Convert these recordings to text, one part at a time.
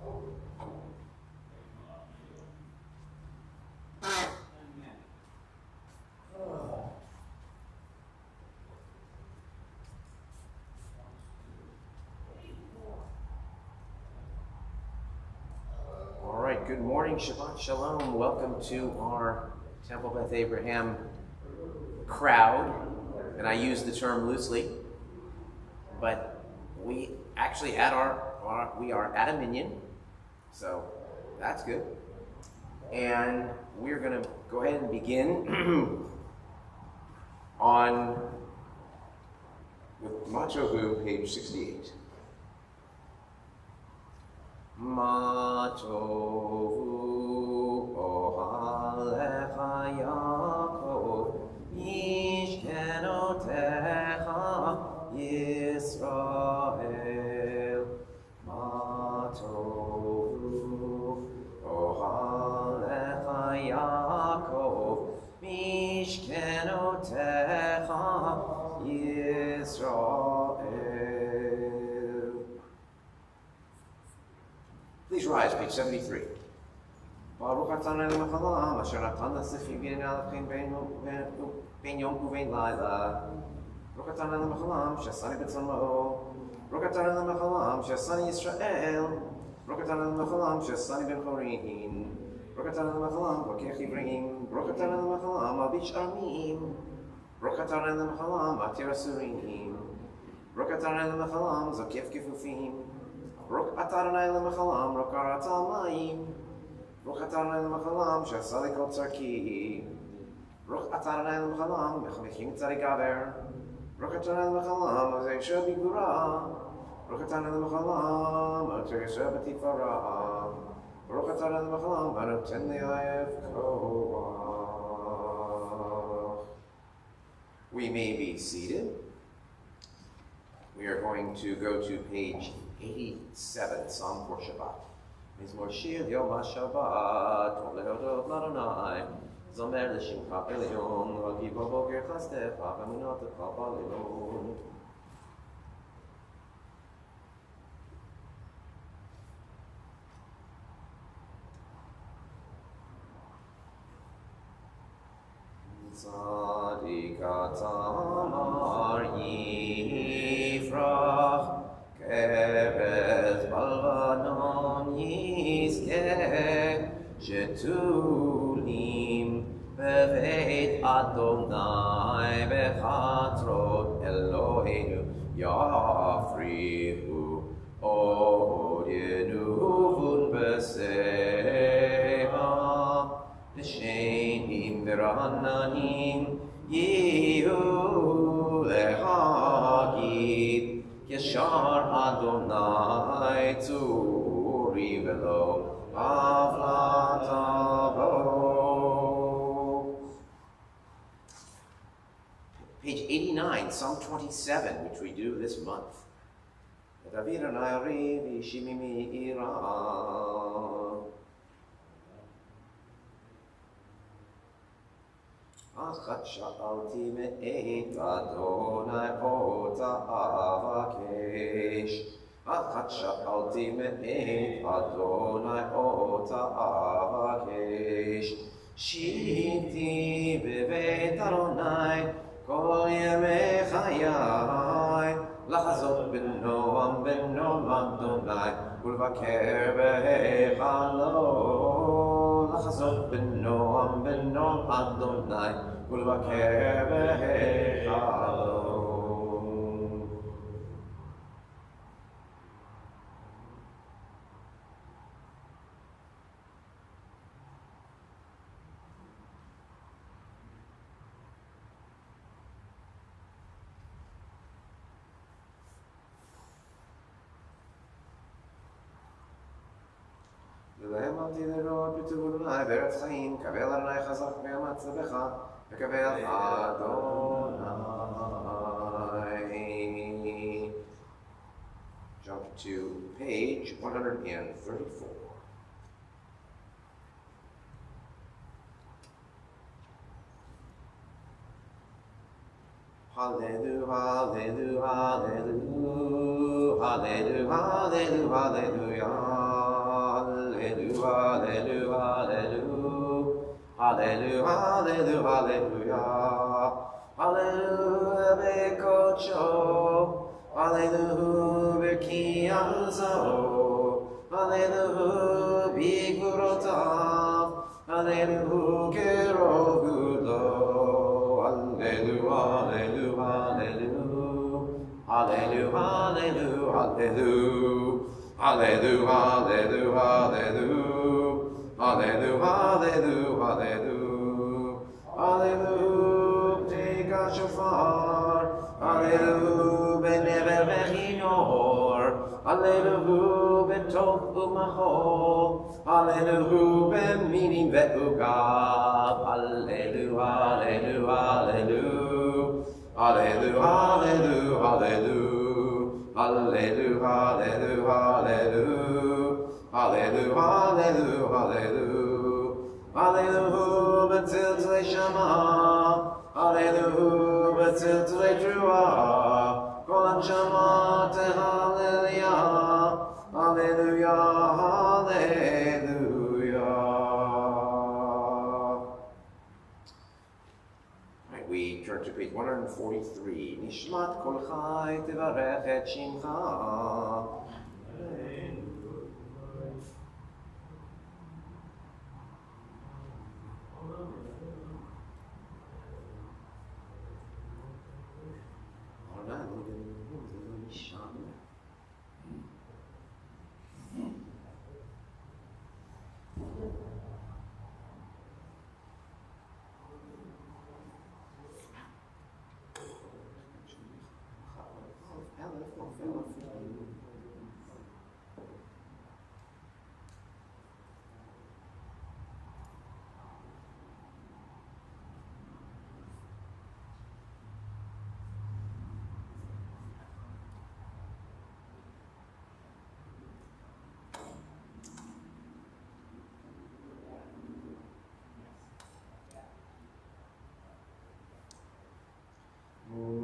All right, good morning, Shabbat Shalom. Welcome to our Temple Beth Abraham crowd. And I use the term loosely, but we actually we are at a minyan, so that's good. And we're going to go ahead and begin with Machovu, page 68. Matovu ohalecha Yaakov Ishkenotecha Yisrael. Matovu ohalecha Yaakov Ishkenotecha Yisrael. Please rise, page 73. Baruch atah Eloheinu melech haolam, asher natan l'sifim v'nalachim ben yom uvein laila. Baruch atah Eloheinu melech haolam, she'asani b'tzalmo. Baruch atah Eloheinu melech haolam, she'asani Yisrael. Baruch atah Eloheinu melech haolam, she'asani ben chorin. Baruch atah Eloheinu melech haolam, lokech ivrim. Baruch atah Eloheinu melech haolam, avish armim. Baruch atah Eloheinu melech haolam, atir asurim. Baruch atah Eloheinu melech haolam, zokef kefufim. Baruch atah Adonai Eloheinu haolam, rokarat al-mayim. Baruch atah Adonai Eloheinu haolam, she'asa li kol tzarki. Baruch atah Adonai Eloheinu haolam, mechmechim tzadik gaber. Baruch atah Adonai Eloheinu haolam, azay yeshua b'gvura. Baruch atah Adonai Eloheinu haolam, ater yeshua b'tifara. Baruch atah Adonai Eloheinu haolam, anoten li'ayev koach. We may be seated. We are going to go to page 87, Psalm for Shabbat. Mizmor shir yom HaShabbat, tov lehodot l'Adonai, zomer l'shimcha b'leon, v'agi b'boker chastecha, v'emunatecha b'leon. Tzadik atamar yifrach, Keres balvanon yizkeh, shetulim beveit Adonai bechatrot Eloheinu yafrihu od yenuvun b'seha l'shenim v'ra'ananim yihu lehagid Yeshar Adonai tzuri velo avlatavo. Page 89, Psalm 27, which we do this month. David Anayari v'shimimi ira. Achat sha'alti me'et Adonai ota avakesh. Achat sha'alti me'et Adonai ota avakesh. Shivti bebeit Adonai kol yemei chayai. Lachazot b'noam Adonai ulvaker b'heichalo. Lachazot b'noam Adonai ulvaker b'heichalo. V'le'emalti l'rod b'tuvun Adonai b'eretz chaim, kavel Adonai chazak v'yamatz lebecha, v'kavel Adonai. Jump to page 134. Hallelujah, hallelujah, hallelujah, hallelujah, hallelujah, hallelujah. Hallelujah, hallelujah, hallelujah. Hallelujah, bekocho. Hallelujah, bekiyazo. Hallelujah, bigurotav. Hallelujah, kerogulo. Hallelujah, hallelujah, hallelujah. Hallelujah, hallelujah, hallelujah. Hallelujah, hallelujah, hallelujah. Hallelujah, hallelujah, hallelujah. Hallelujah, take a shofar. Hallelujah, benever vechinor. Hallelujah, betov umachol. Hallelujah, beminim ve'ugav. Hallelujah, hallelujah, hallelujah. Hallelujah, hallelujah, hallelujah. Hallelujah, hallelujah, hallelujah. Hallelujah, hallelujah, hallelujah. Hallelujah, betil tlei shama. Hallelujah, betil tlei trua. Kol hanshama tehallelujah. Hallelujah, hallelujah. Right, we turn to page 143. Nishmat kol chai tevarech et shimcha.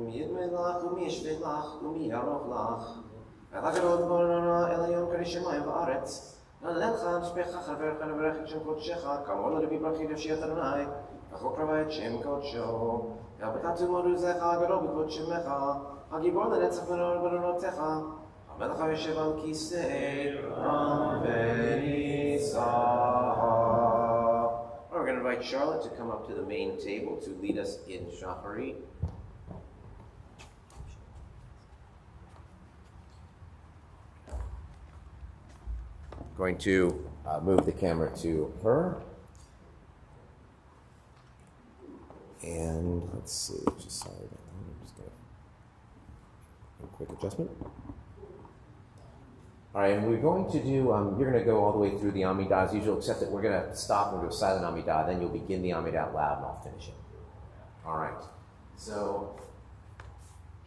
Yidmelach umishvelach umiyaroch Elagrodon borona elayon karishemayim va'aretz. Nalecha nshpecha chavercha nevrech shem kodshecha kamol levi brachid yoshiat Adonai. Achok rava et shem kodsho. Yabetatu moruzecha gadol b'kod shemecha. Hagibor lenetzach benonotecha. Hamelach hayoshev al kisei v'nisah. We're going to invite Charlotte to come up to the main table to lead us in Shachari. Going to move the camera to her. And let's see, just sorry about that. I'm just going to a quick adjustment. All right, and we're going to do, you're going to go all the way through the Amidah as usual, except that we're going to stop and do a silent Amidah, then you'll begin the Amidah out loud and I'll finish it. All right, so,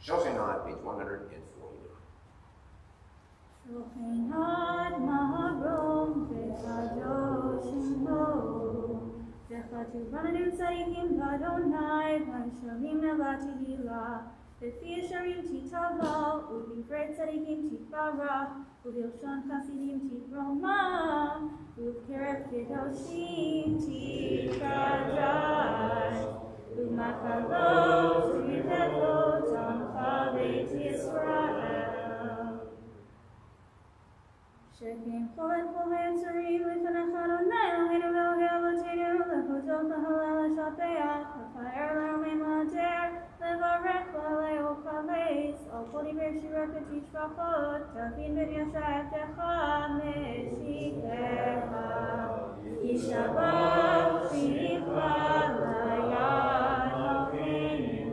Shochenai, page 140. Shochenai maharom v'chadoshim bo v'chatuvanu tzadikim v'Adonai v'nisharim nevatihila v'fi yesharim titava u'divrei tzadikim titbarach u'bilshon chasidim titroma u'bkeref kedoshim titkadosh u'makalot u'yivevot amcha beit Yisrael. Shekin cholet cholet tzurim lefanecha Adonai Eloheinu Elohei Avotenu lehodot lahalel hashapeach lefaer le'omein la'ader levarech la'alei ukales al kol divrei shira v'tishbachot David ben Yasha evdecha meshikecha yishabach v'yikra layad Eloheinu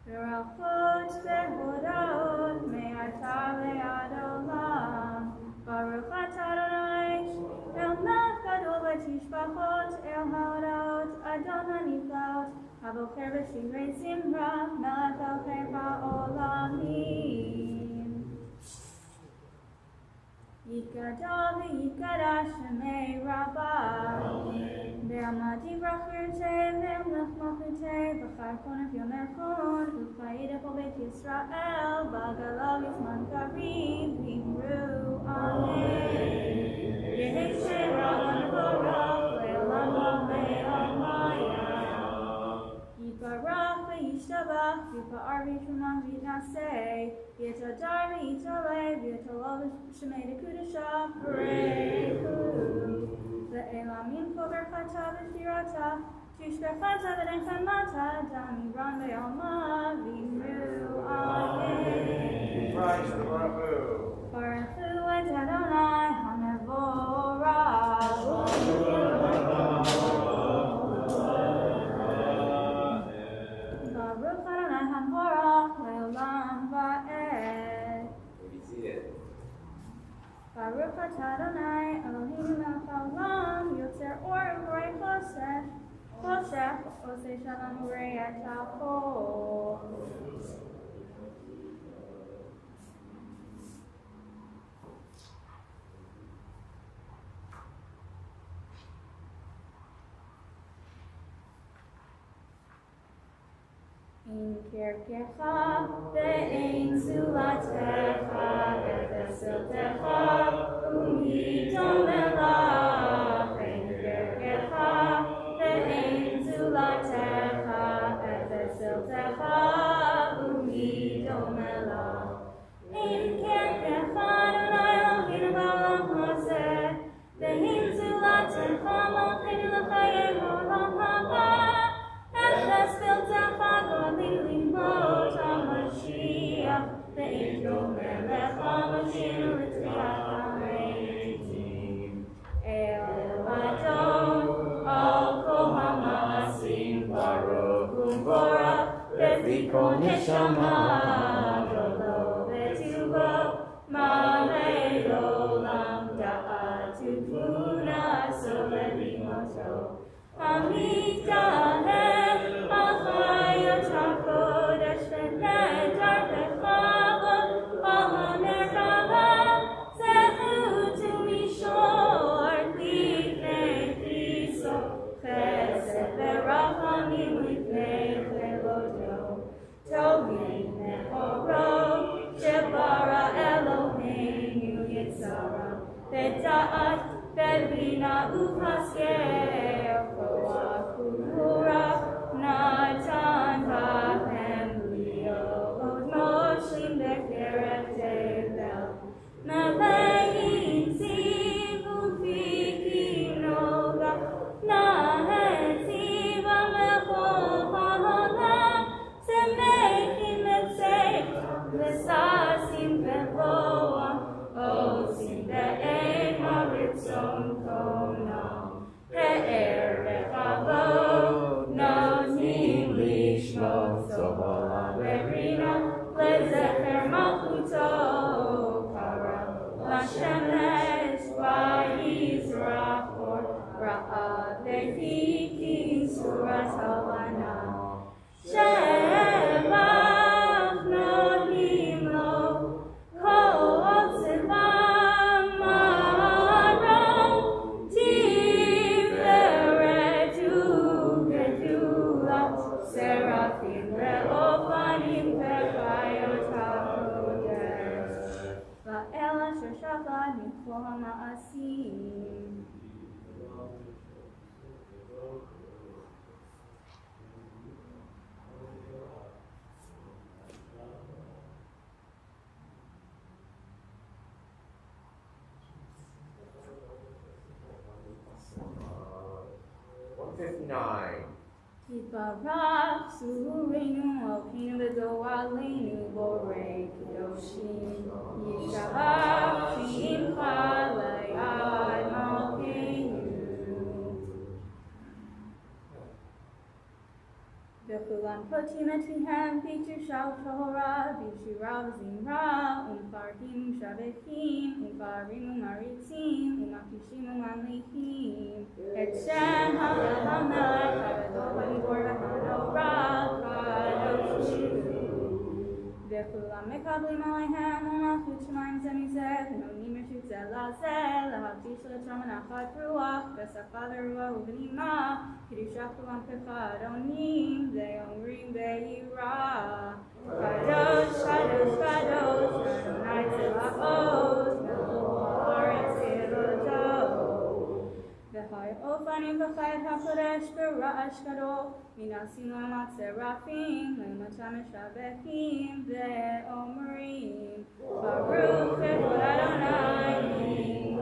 v'rachot v'hodot me'ata le'ad olam Baruch atah Adonai El melech gadol v'tishbachot El ha'odot Adon ha'niflaot Habocher v'shivrei zimra Melech elchei ha'olamim Yikadol v'yikadash Shemei Rabbah Be'amad yivrach v'yirtei Ve'amlech malchutei V'char konav yomechon V'chayidech ol Beit Yisrael B'galav yizman karim V'imru Amen Yehi Shemra Shadar v'Yitzaleh v'Yitolov Shemei Dekudasha Pareku Ve'elam Yinko Berchata v'Shirata Tishbechata v'Nenchamata Dami Ron ve'Alma v'Imru Amen Baruchu et Adonai HaMevorach Baruch Adonai HaMevorach Le'olam va'ed Baruch atah Adonai Eloheinu melech haolam Yotzer or u'borei chosech Osei shalom u'rei et ha'kol In kirkecha ve'ein zulatecha efesiltecha umidom elach. In kirkecha ve'ein zulatecha efesiltecha umidom elach. In kirkecha Adonai Eloheinu ba'olam hazeh ve'ein zulatecha malkeinu l'chayei ha'olam haba. Yibarach Sureinu Eloheinu v'Goaleinu Borei Kedoshim Yishabach Shimcha Le'ad Malkeinu V'chulan Potim et Fihem V'Yitu Shal Torah V'Yishura V'Zimra Umfarhim Shavechim Umfarim Umaritzim Umakishim Umamlichim Et Shem Halel HaMelech HaGadol V'Gibor V'Hanorah Kadosh V'chulam Mekablim Aleichem U'Malchut Shemayim Zemizeh V'Nonim Reshut Zeh Lazeh L'Hakdish L'Tzom Nachat Ruach V'Safa V'Ruah U'V'Nima Kiddushach Kulam Kechadonim Ze'omrim Be'yirah Kadosh, Kadosh, Kadosh Adonai Tzebaot Melech Haaretz Kedoshah V'Hai Ofani Kohanim v'chayet hakodesh b'ra'ash gadol v'nasim lamat serafim le'matam shabekim ve'omrim Baruch echad Adonai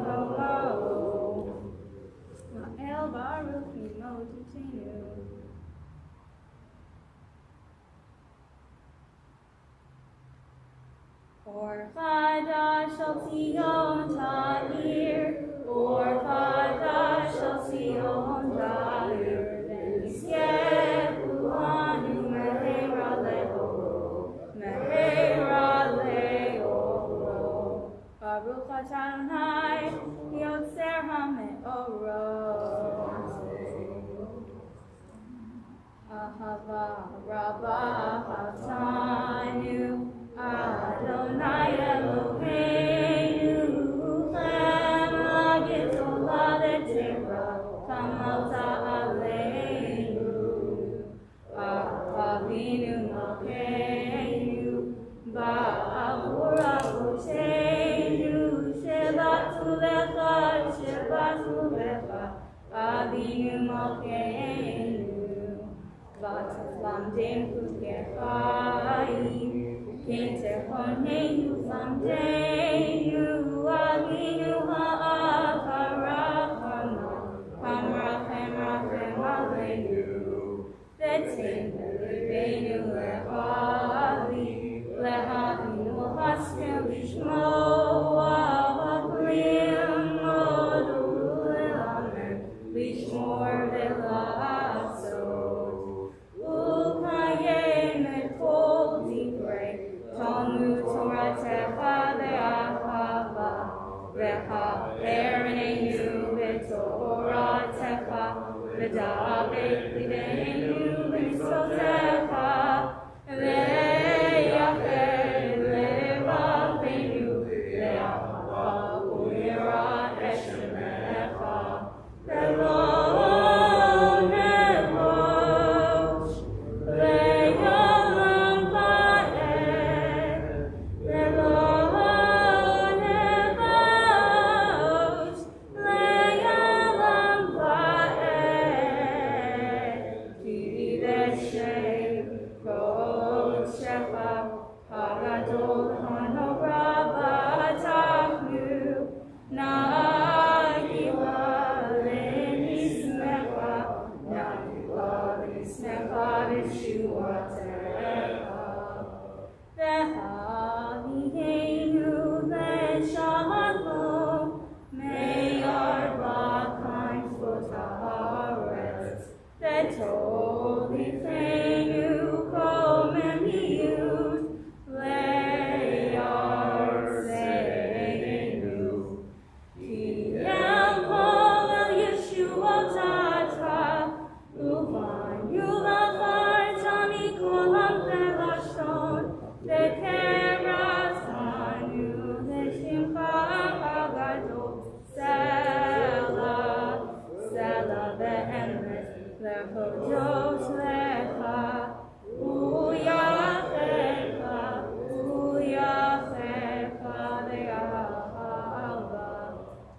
v'kolo Ma'el Baruch mimot utenu Or chadash al Zion ta'ir, or chadash al Zion ta'ir, then yiskehu anu mehera le'oro. Baruch Adonai, yotzer ha'me'orot. Ahava rabbah avtanu, Adonai Eloheinu, Chema Gitola L'Tera, Kamalta Aleinu, Avinu Malkeinu, Ba'avur Avoteinu, Shebatu Lecha, Avinu Malkeinu, Vataflamdim Kukechayim, Interhoneinu Lamdeinu, Avinu Ha'avarachama, Hamrachem Rachem Aleinu, V'tein Lebeinu Lehavinu Haskel Lishmoa, V'klim Modu Le'amen, Lishmor Ve'lasot, U'kayem et kol divrei, Talmud Toratecha ve'ahava, ve'ha'ereneinu ve'toratecha, ve'da'abet libeinu v'mitzvotecha, ve'yafeh levaveinu, ve'ahava u'yirat eshemecha, ve'lo nevosh, ve'yolam va'ed,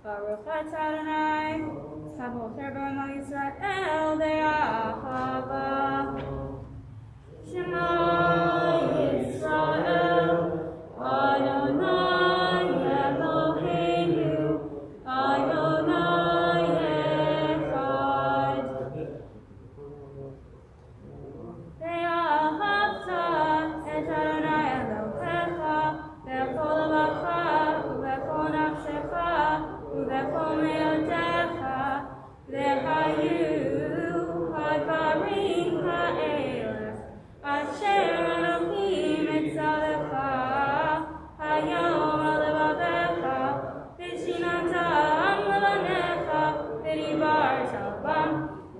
Baruch Adonai, Sabocher B'Amo Yisrael Be'ahava. Shema Yisrael, Adonai Eloheinu, Adonai Echad. Ve'ahavta et Adonai Elohecha, ve'chol levacha, u'vechol nafshecha, u'vechol me'odecha, ve'hayu ha'dvarim ha'eleh, asher Elohim etzalecha, hayom al levavecha, v'shinantam levanecha, v'dibarta bam,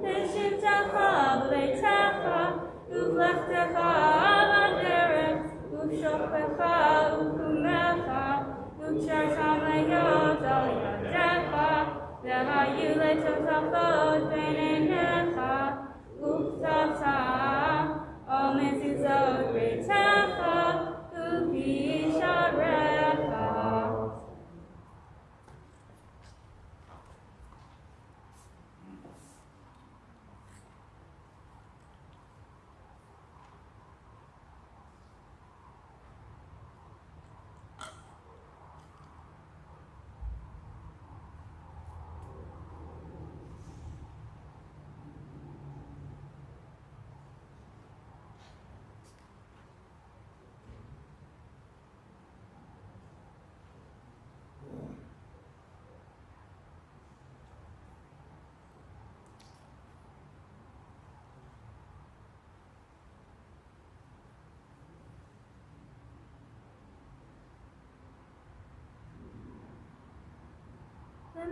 v'shivtecha b'beitecha, u'vlechtecha b'derech, u'shofecha u'kumecha, u'kshertam le'yod al yadecha, ve'hayu le'totafot b'neinecha, u'ktaftam al mezuzot beitecha, u'visharecha.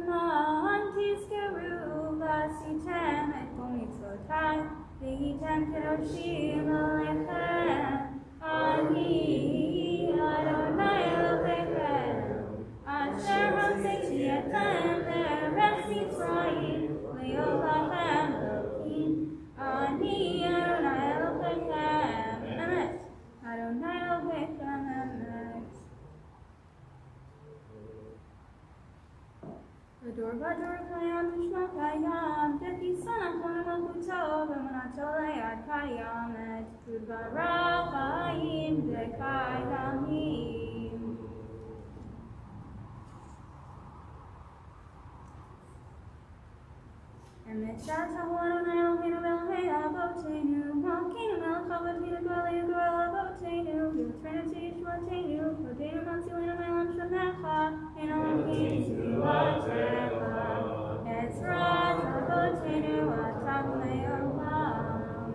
למען תזכרו ועשיתם את כל מצוותיי, והייתם קדושים עליכם. אני אדוני אלוהיכם, אשר הוצאתי אתכם מארץ מצרים, להיות לכם אלוהים. אני אדוני אלוהיכם, אמת. אדוני אלוהיכם, אמת. בדור ודור קיים ושמו קיים, וכיסא נכון ומלכותו ואמונתו ליד קיימת, ודבריו חיים וקיימים. אמת שעתהו אדוני אלוהינו ואלוהי אבותינו, מלכנו מלך אבותינו גואל גואל אבותינו, ויוצרנו ישועתנו, כבודנו מצילנו מעולם שמך, אין אלוהים תפילתך. עזרת אבותינו אתה לעולם.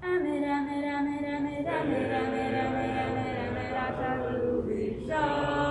אמת אמת אמת אמת אמת אמת אמת אמת אתה הוא ראשון.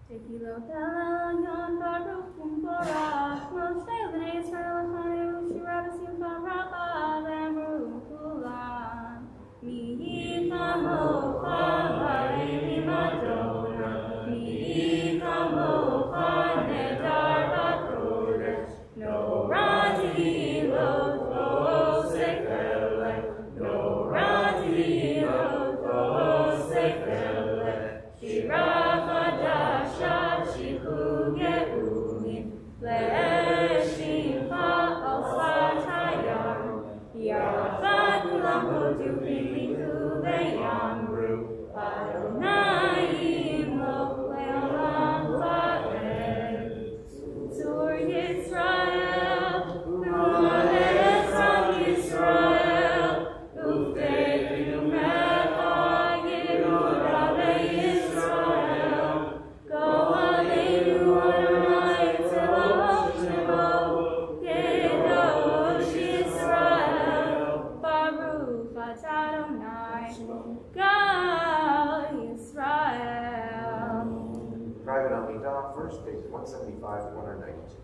Tehilot Elyon Baruch Umborach Moshe B'nai Yisrael Echanu Shira B'simcha Rabba V'emru Kulam Mi Kamocha Ba'elim Adonai Mi Kamocha Nedar B'Kodesh No Tehilot Osek Eleh No Tehilot Osek Eleh Shira First page 175 to 192.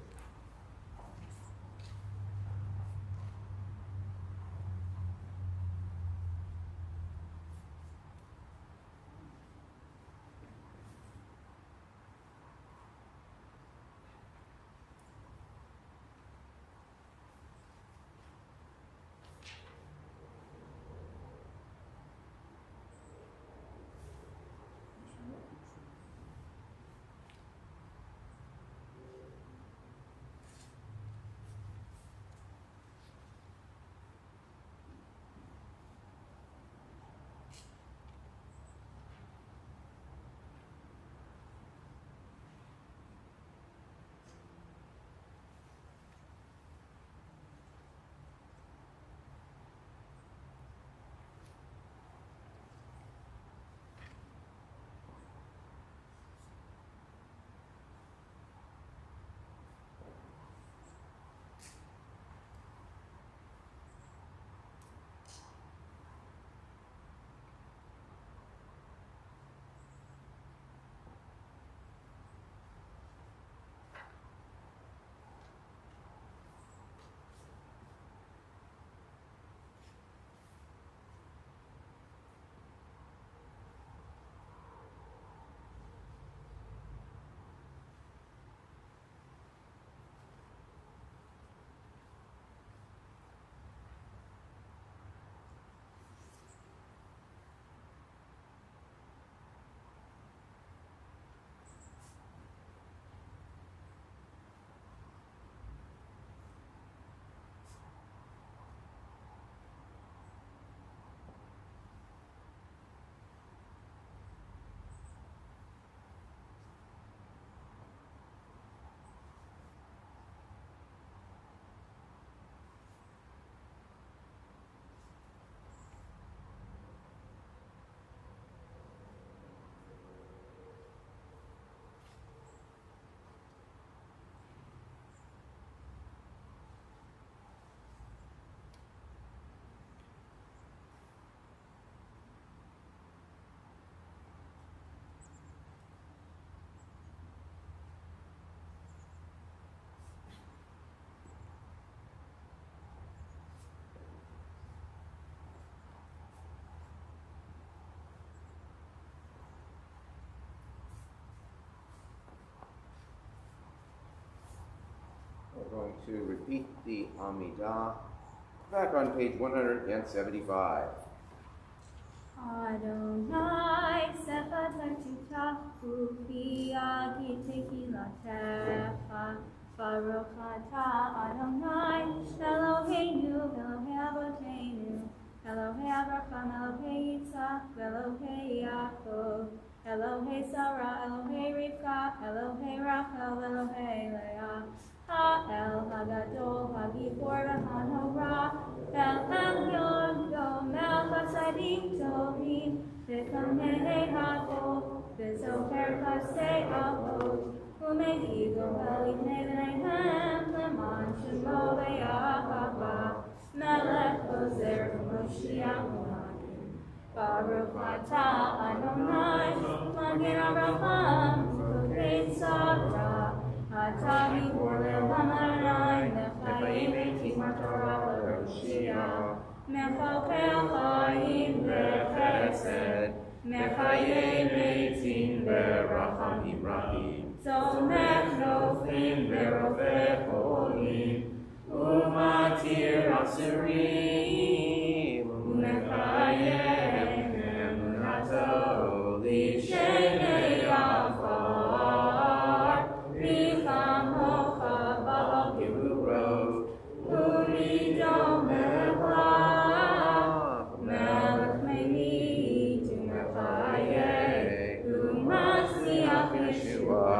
to repeat the Amidah. Back on page 175. Adonai sefatartitahu fi agitekilatecha Baruch atah Adonai Eloheinu Elohei Avotenu Elohei Avraham Elohei Yitzhak Elohei Yaakov Elohei Sarah Elohei Rivka Elohei Rachel Elohei Leah Ha'el Hagadol Hagibor V'Hanora El Elyon Gomel V'Sadik Tovim V'Kamei Hakol V'Zoher Kasei Avot U'Megido Elifnei V'Neihem Leman Shemo V'Yahava Melech Ozer Moshiach U'Makim Baruch atah Adonai Magen Avraham V'Kei Tzara Atah Gibor Le'olam Adonai Mechayim Eitim HaTorah L'Hoshia Mechalkel Chaim V'Chesed Mechayim Eitim V'Rachamim Rabim Tzomech Noflim V'Rofeh Cholim U'Matir Asurim U'Mechayim Emunato L'Shenei Afar Richam Hocha Ba'al Kirurot U'Ridom Melech Melech Me'it U'Mechayim U'Mashiach Yeshua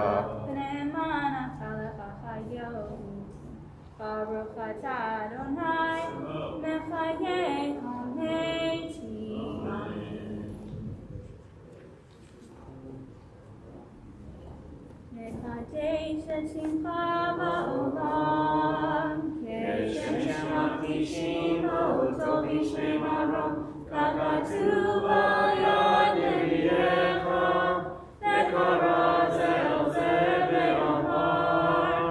V'Ne'eman Atah L'Chayot Baruch atah Adonai Mechayeh HaMetim. Nekadesh et Shimcha ba'olam Keshem Shemach Oto B'Shem Aron Kakatu B'yad Nevi'echa Nekara Zel Zeh Be'amar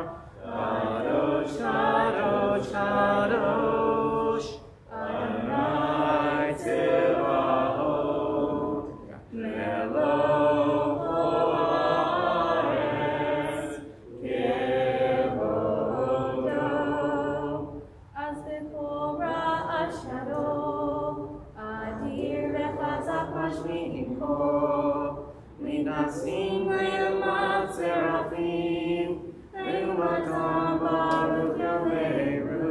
Kadosh Kadosh Kadosh Adonai Tzevaot Melech ha'aretz Kevodo Az B'Korah Ashado Adir V'Chazak Mashmi'im Kol Mitnatzim Le'emat Seraphim Le'umatam Baruch Yameru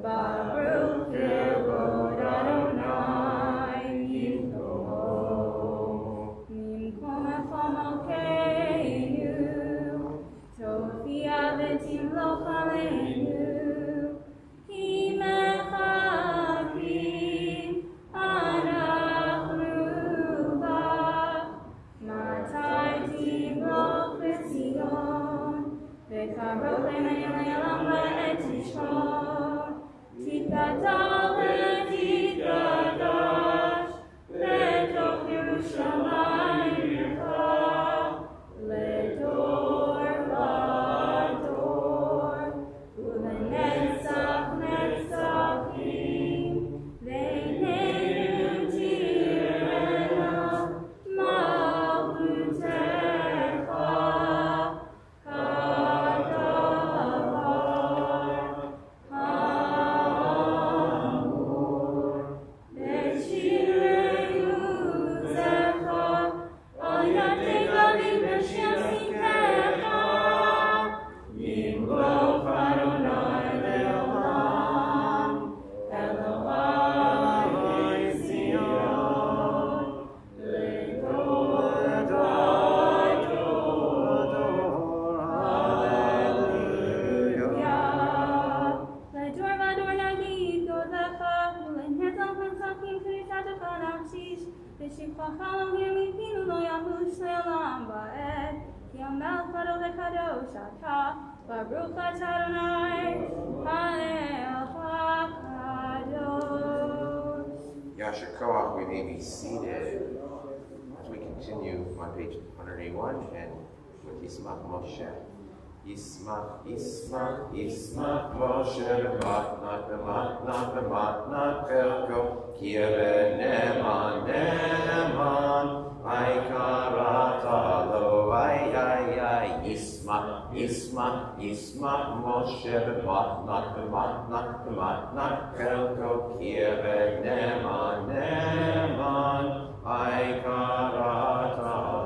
Baruch Kevod Adonai Nimkom Echom Alkeinu Tofia V'Tim Loch Aleinu Himechakim Anachnu Bach Matai Timloch V'Tzion V'Karov Le'meim Le'elam Le'et Yishmor Tikadal Le'tikadash Le'toch Yerushalayim Yecha Le'dor V'dor U'le'netzach Netzachim V'neinim Tirena Malchutecha Kadavar Hamur B'shirei Uzecha Al Yadei Gavim B'Shem Sitecha Yimloch Adonai Le'olam Elohai Zion Le'dor Hallelujah Le'dor V'ador Nagid Godecha U'le'netzach Netzachim K'rishatecha Narshish V'shivchacha Elohim Yipinu Lo Yamush Le'olam Ba'ed Ki HaMelech Gadol V'Kadosh Atah Baruch atah Adonai Ha'el HaKadosh. Yasher Koach, we may be seated as we continue on page 181 and with Yismach Moshe. Yismach, Yismach, Yismach Moshe, Matnat, Matnat, Matnat, Chelko, Kieve, Neman, Neman, Ay Karata, Lo, Ay, Yismach ישמח משה במתנת חלקו כיבד נאמן אי קראת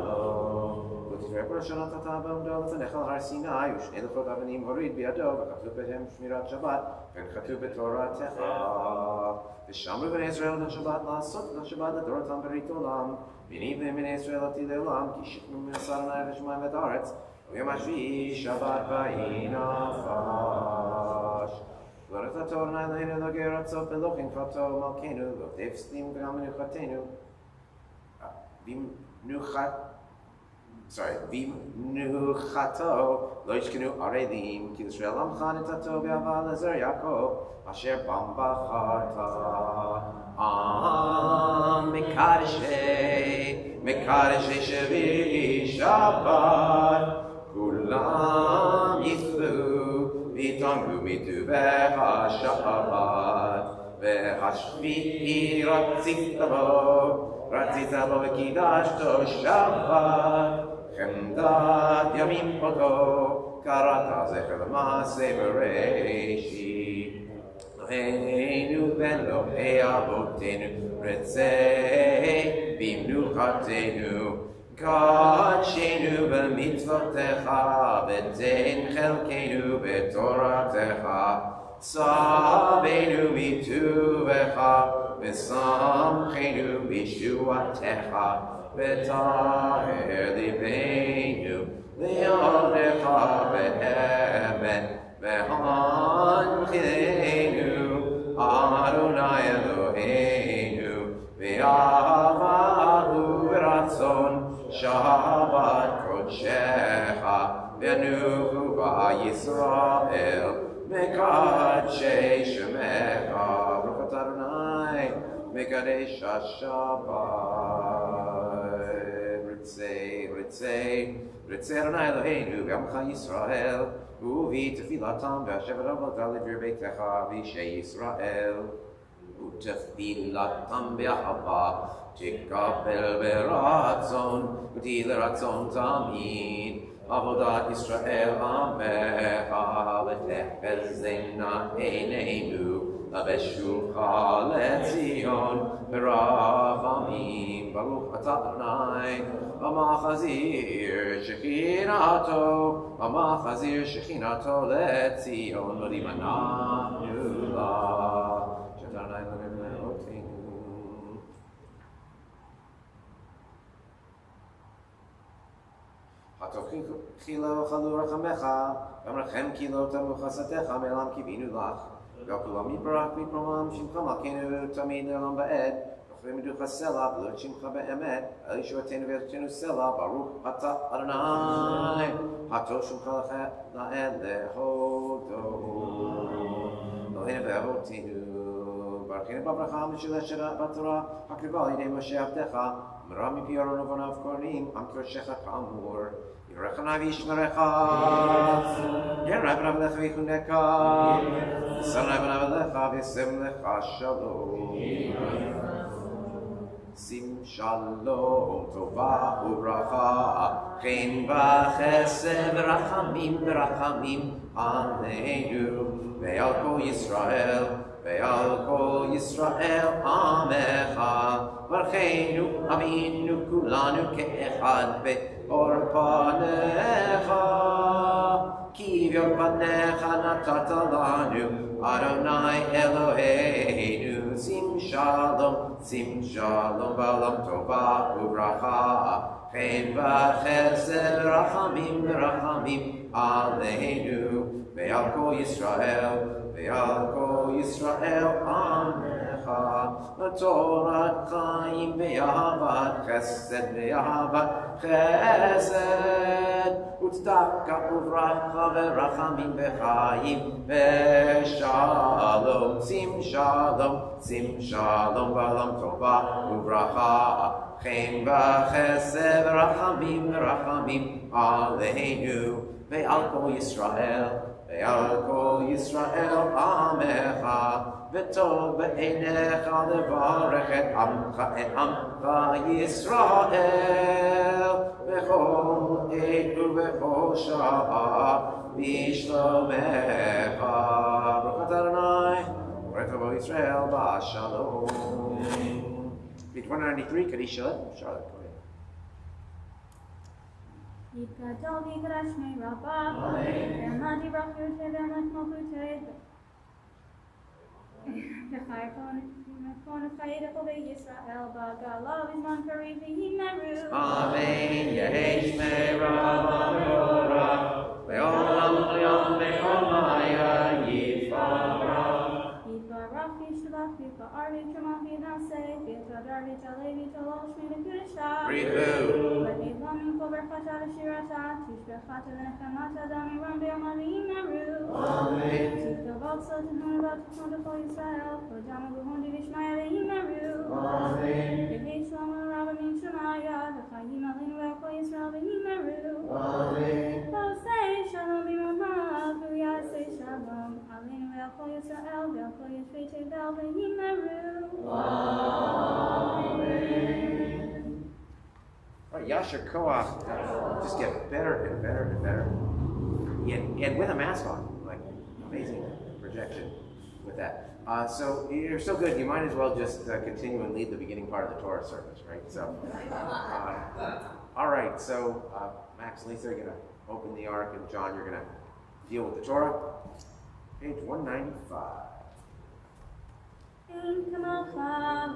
לו. ותפאר פרשת אתה בעומדו לפניך על הר סיני ושני לוחות אבנים הוריד בידו וכתוב בהם שמירת שבת וכתוב בתורתך ושמרו בני ישראל את השבת לעשות את השבת לדורותם ברית עולם ונבנה בני ישראל עתיד לעולם כי שכנו מנסר עיני ושמיים ואת הארץ ויום השביעי שבת ויהי נפש. גבורת התורה אלוהינו אלוקי ארצות ולא חנפתו מלכנו לא תפסים גם מנוחתנו במנוחתו לא ישכנו ערלים כי לישראל עמך נתתו באהבה לזרע יעקב אשר בם בחרת. מקדשי שביעי שבת כולם יתפלו ויתענגו מטובך השבת והשביעי רצית בו וקידשתו שבת חמדת ימים אותו קראת זכר למעשה בראשית. אלוהינו ואלוהי אבותינו רצה במנוחתנו קדשנו במצוותיך ותן חלקנו בתורתך צוונו מטובך ושמחנו בישועתך וטהר ליבנו לעבדך באמת והנחילנו אדוני אלוהינו באהבה וברצון שבת קודשך ונוחו בישראל מקדשי שמך ברוך אדוני מקדש השבת. רצה אדוני אלוהינו בעמך ישראל ובתפילתם והשבת עבודה לדברי ביתך ואישי ישראל ותפילתם באהבה תקבל ברצון ותהי לרצון תמיד עבודת ישראל עמך ותחזינה עינינו לשובך לציון ברחמים. ברוך אתה אדוני המחזיר שכינתו לציון מודים אנחנו לה שאדוני אלוהינו. הטוב חילו חלו רחמך גם רחם כי לא תמו חסדיך מעולם קיווינו לך וכולם יברך מפרומם שמך מלכנו תמיד לעולם ועד ומדוך הסלע ולא את שמך באמת אל ישועתנו ואלוהינו סלע ברוך אתה אדוני הטוב שמך לעד להודו אלוהינו ואבותינו ברכנו בברכה המשולשת בתורה הקריבה על ידי משה עבדך אמרה מפי ארון ובניו כהנים עם קודשך כאמור יברך עיני וישמרך יראה פניו אליך ויחונך ושנא פניו אליך וישם לך שלום. שים שלום טובה וברכה חן וחסד ורחמים עלינו ועל כל ישראל עמך ברכנו אבינו כולנו כאחד באור פניך כי באור פניך נתת לנו אדוני אלוהינו. שים שלום בעולם טובה וברכה חן וחסד ורחמים עלינו ועל כל ישראל עמך בתורת חיים באהבת חסד וצדקה וברכה ורחמים וחיים ושלום. שים שלום בעולם טובה וברכה חן וחסד ורחמים עלינו ועל כל ישראל עמך וטוב בעיניך לברך את עמך ישראל בכל עת ובחושע בשלומך. ברוך אתה אדוני, ברך בו ישראל בשלום. Page 193, Kaddish Charlotte. Charlotte, go ahead. יתגדל ויקדש שמי רבה, ועמד יברח ירצה ועמד מלכותה. וחייכון וחייך בישראל בגלה בזמן קריב וימרו. אמן. יהי שמי רבה ורורה, לעולם ולעולם בכל מיה יתברך. יתברך וישתבח ויפאר ויתרומם וינשא, ויתהדר ויתעלה ויתעלה שמי וקדושה. בריחו. ויהי לנו כל ברכתה ושירתה, תשבחתה ונחמתה דמירם ביום וימרו. אמן. תתגבר צות תנון ובתכון לכל ישראל, ודמו בהונדי ושמיה וימרו. אמן. יהי שלמה רב מן שמיה, וחיים עלינו ועל כל ישראל וימרו. אמן. ועושה שלום במרומיו, ויעשה שלום עלינו ועל כל ישראל ועל כל יושבי תבל וימרו. Amen. All right, Yasher Koach just get better and better and better. And with a mask on, like amazing projection with that. So you're so good, you might as well just continue and lead the beginning part of the Torah service, right? So, all right, so Max and Lisa are going to open the Ark, and John, you're going to deal with the Torah. Page 195. אין כמוך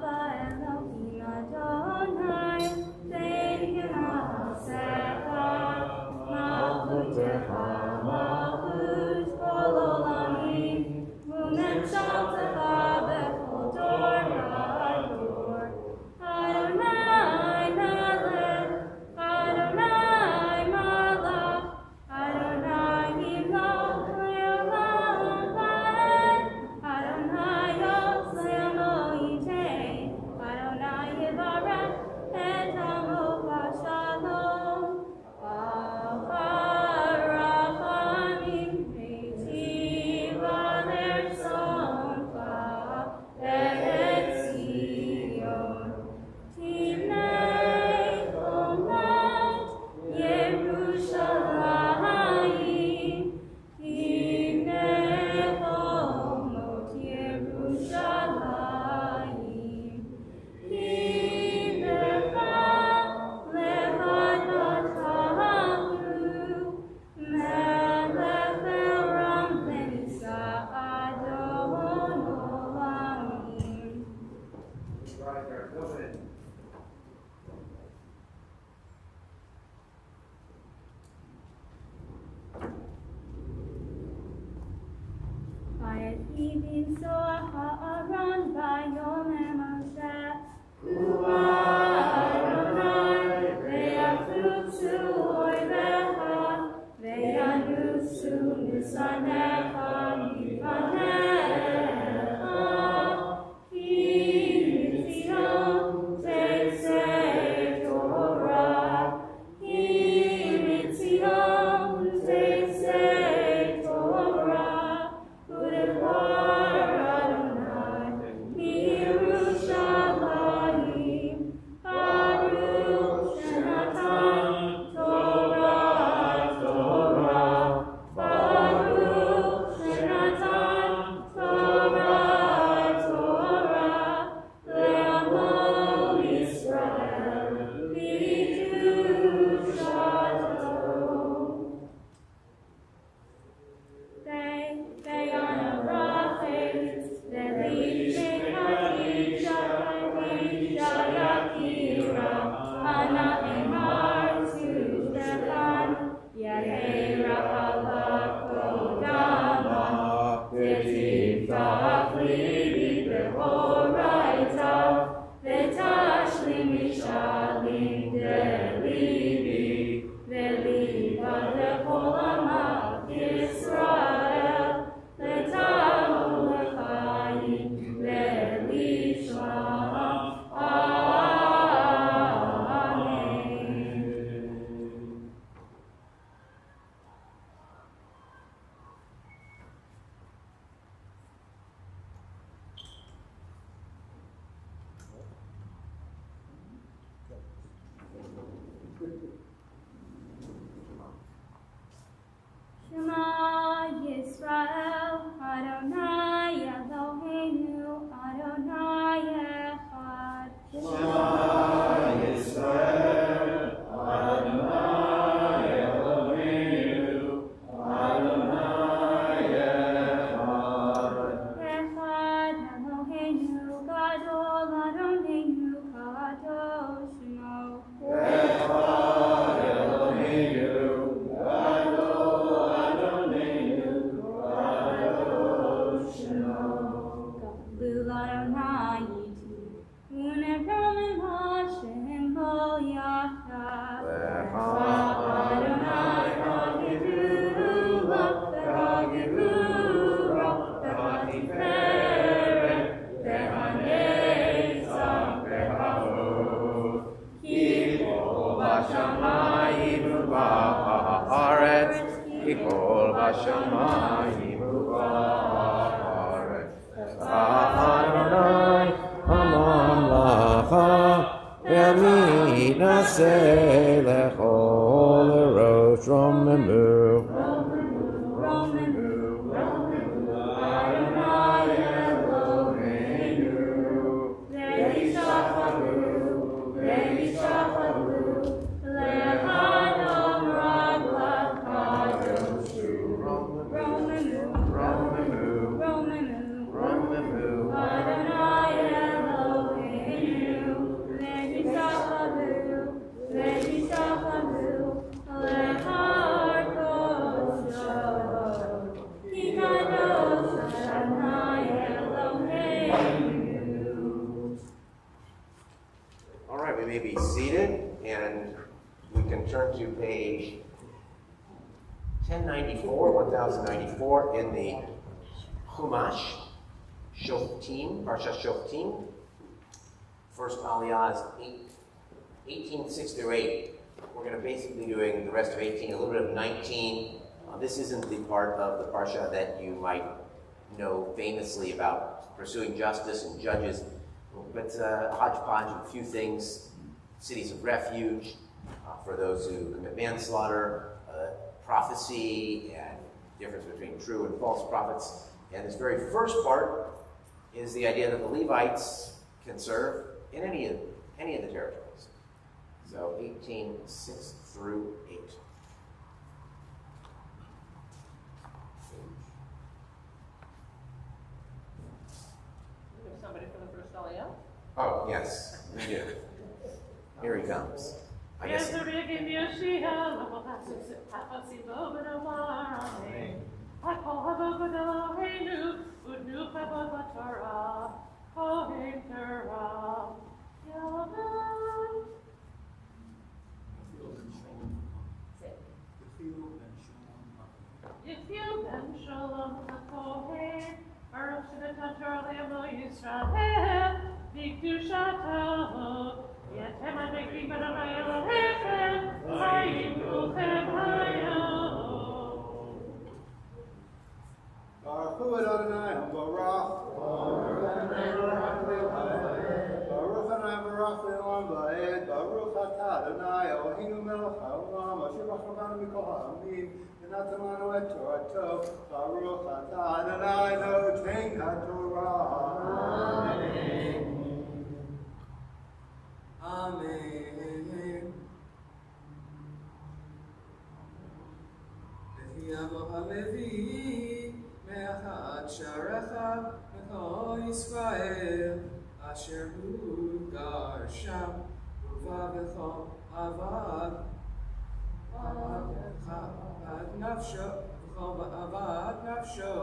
באלוהים אדוני, ואין כמעשיך, מלכותך מלכות כל עולמים, וממשלתך בכל דור ודור. אדוני מלך, אדוני מלך, אדוני ימלוך לעולם ועד. Adonai Yosem Moitei, Adonai Yevarech et Amo Bashalom. Acharachamim Heitiva Lersoncha et Zion. Timnei Chomet Yerushalayim, Timnei Chomot Yerushalayim. Kivecha levad v'tahlu, melech ve'ram v'nisa adon olamim. Vayethi b'nsoach ha'aron vayomer Moshe, Ua Adonai, ve'yafutzu oivecha, ve'yanusu nisanecha mifanecha, ki mitzion tetzei Torah, ki mitzion tetzei Torah, Udepar Adonai miYerushalayim, Baruch Shenatan Torah Torah, Baruch Shenatan Torah Torah, Le'amo Yisrael v'kedushato. Israel, letanu l'chaim, le'lishma. Amen. בשמיים ובארץ, כי כל בשמיים ובארץ. אדוני הממלכה, והמתנשא לכל הראש רוממו. Be seated, and we can turn to page 1094 in the Chumash, Shoftim, Parsha Shoftim. First Aliyah is 18:6 through 8. We're going to basically be doing the rest of 18, a little bit of 19. This isn't the part of the Parsha that you might know famously about pursuing justice and judges, but a hodgepodge of a few things. Cities of refuge for those who commit manslaughter, prophecy, and difference between true and false prophets. And this very first part is the idea that the Levites can serve in any of the territories. So 18:6 through 8. We have somebody for the first Aliyah? Oh, yes, we do. Here he comes. I guess. Asher hu gar sham uvavecho avad nafsho avad nafsho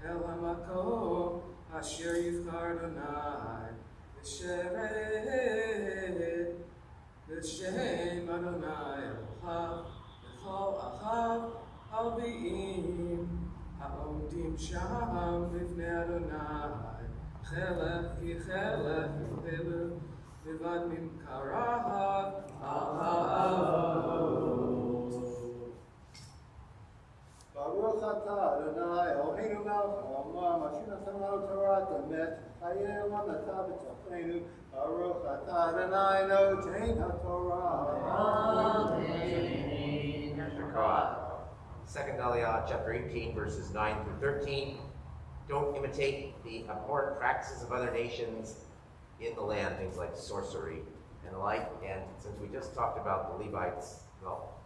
el hamakom asher yivchar Adonai l'shem Adonai elochav v'chol achav alvi'im ha'omdim sham b'fnei Adonai Chelef ki chelef yivelu vivad mimkarav al ha'avot. Baruch atah Adonai Eloheinu melech haolam asher natan lanu Torah emet hayeh olam natan b'tochenu. Baruch atah Adonai notein ha'Torah. Amen. Second Aliyah, chapter 18, verses 9 through 13. Don't imitate the abhorrent practices of other nations in the land, things like sorcery and the like. And since we just talked about the Levites, well,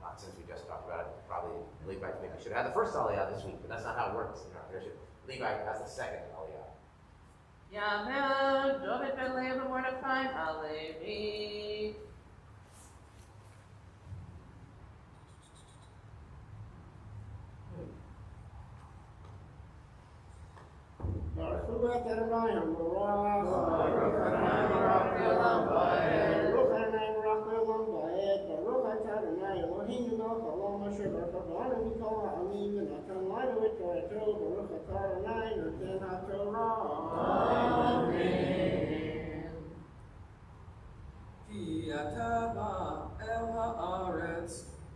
not since we just talked about it, probably the Levites maybe should have had the first Aliyah this week, but that's not how it works in our tradition. Levite has the second Aliyah. Yamel, David ben Leah ben Mordechai, Halevi. El haaretz,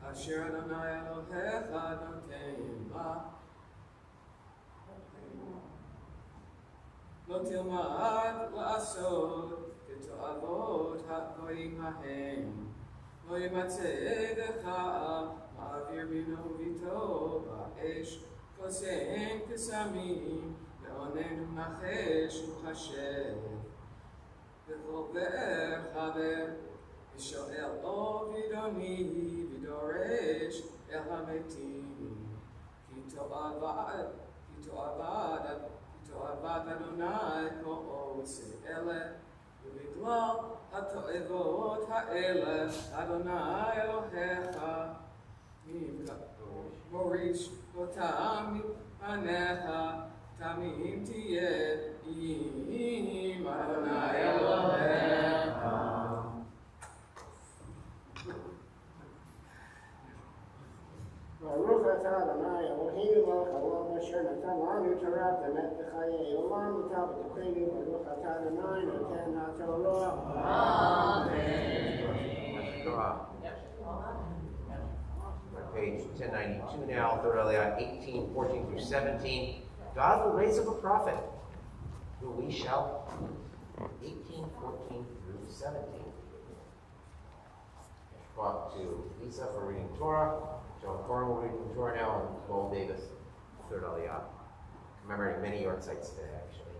asher Adonai Elohecha notein la. Lo tilmad la'asod keto'avot ha'goyim hahem. Lo yimatzeh b'cha ma'avir bino v'ito ba'esh kosein kesamim ve'onen u'nachesh u'chashev. V'chol be'er chaver v'sho'el o v'idoni v'doresh el hametim. Ki to'avad Adonai ko'ose ele ובגלל התועבות האלה אדוני אלוהיך מוריש אותם מפניך תמים תהיה עם אדוני אלוהיך. ברוך אתה אדוני אלוהינו מלך העולם אשר נתן לנו תורת אמת בחיי עולם אתה בתוכנו. ברוך אתה אדוני נותן התורה. Page 1092 now, third Aliyah 18, 14 through 17. God will raise up a prophet who we shall 18, 14 through 17. Brought to Lisa for reading Torah. John Corn will read from Torah now, and Lowell Davis, third Aliyah. Commemorating many yard sites today, actually.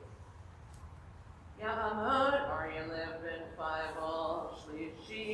Ya'amud, Arya Levin, Bible, Shlishi.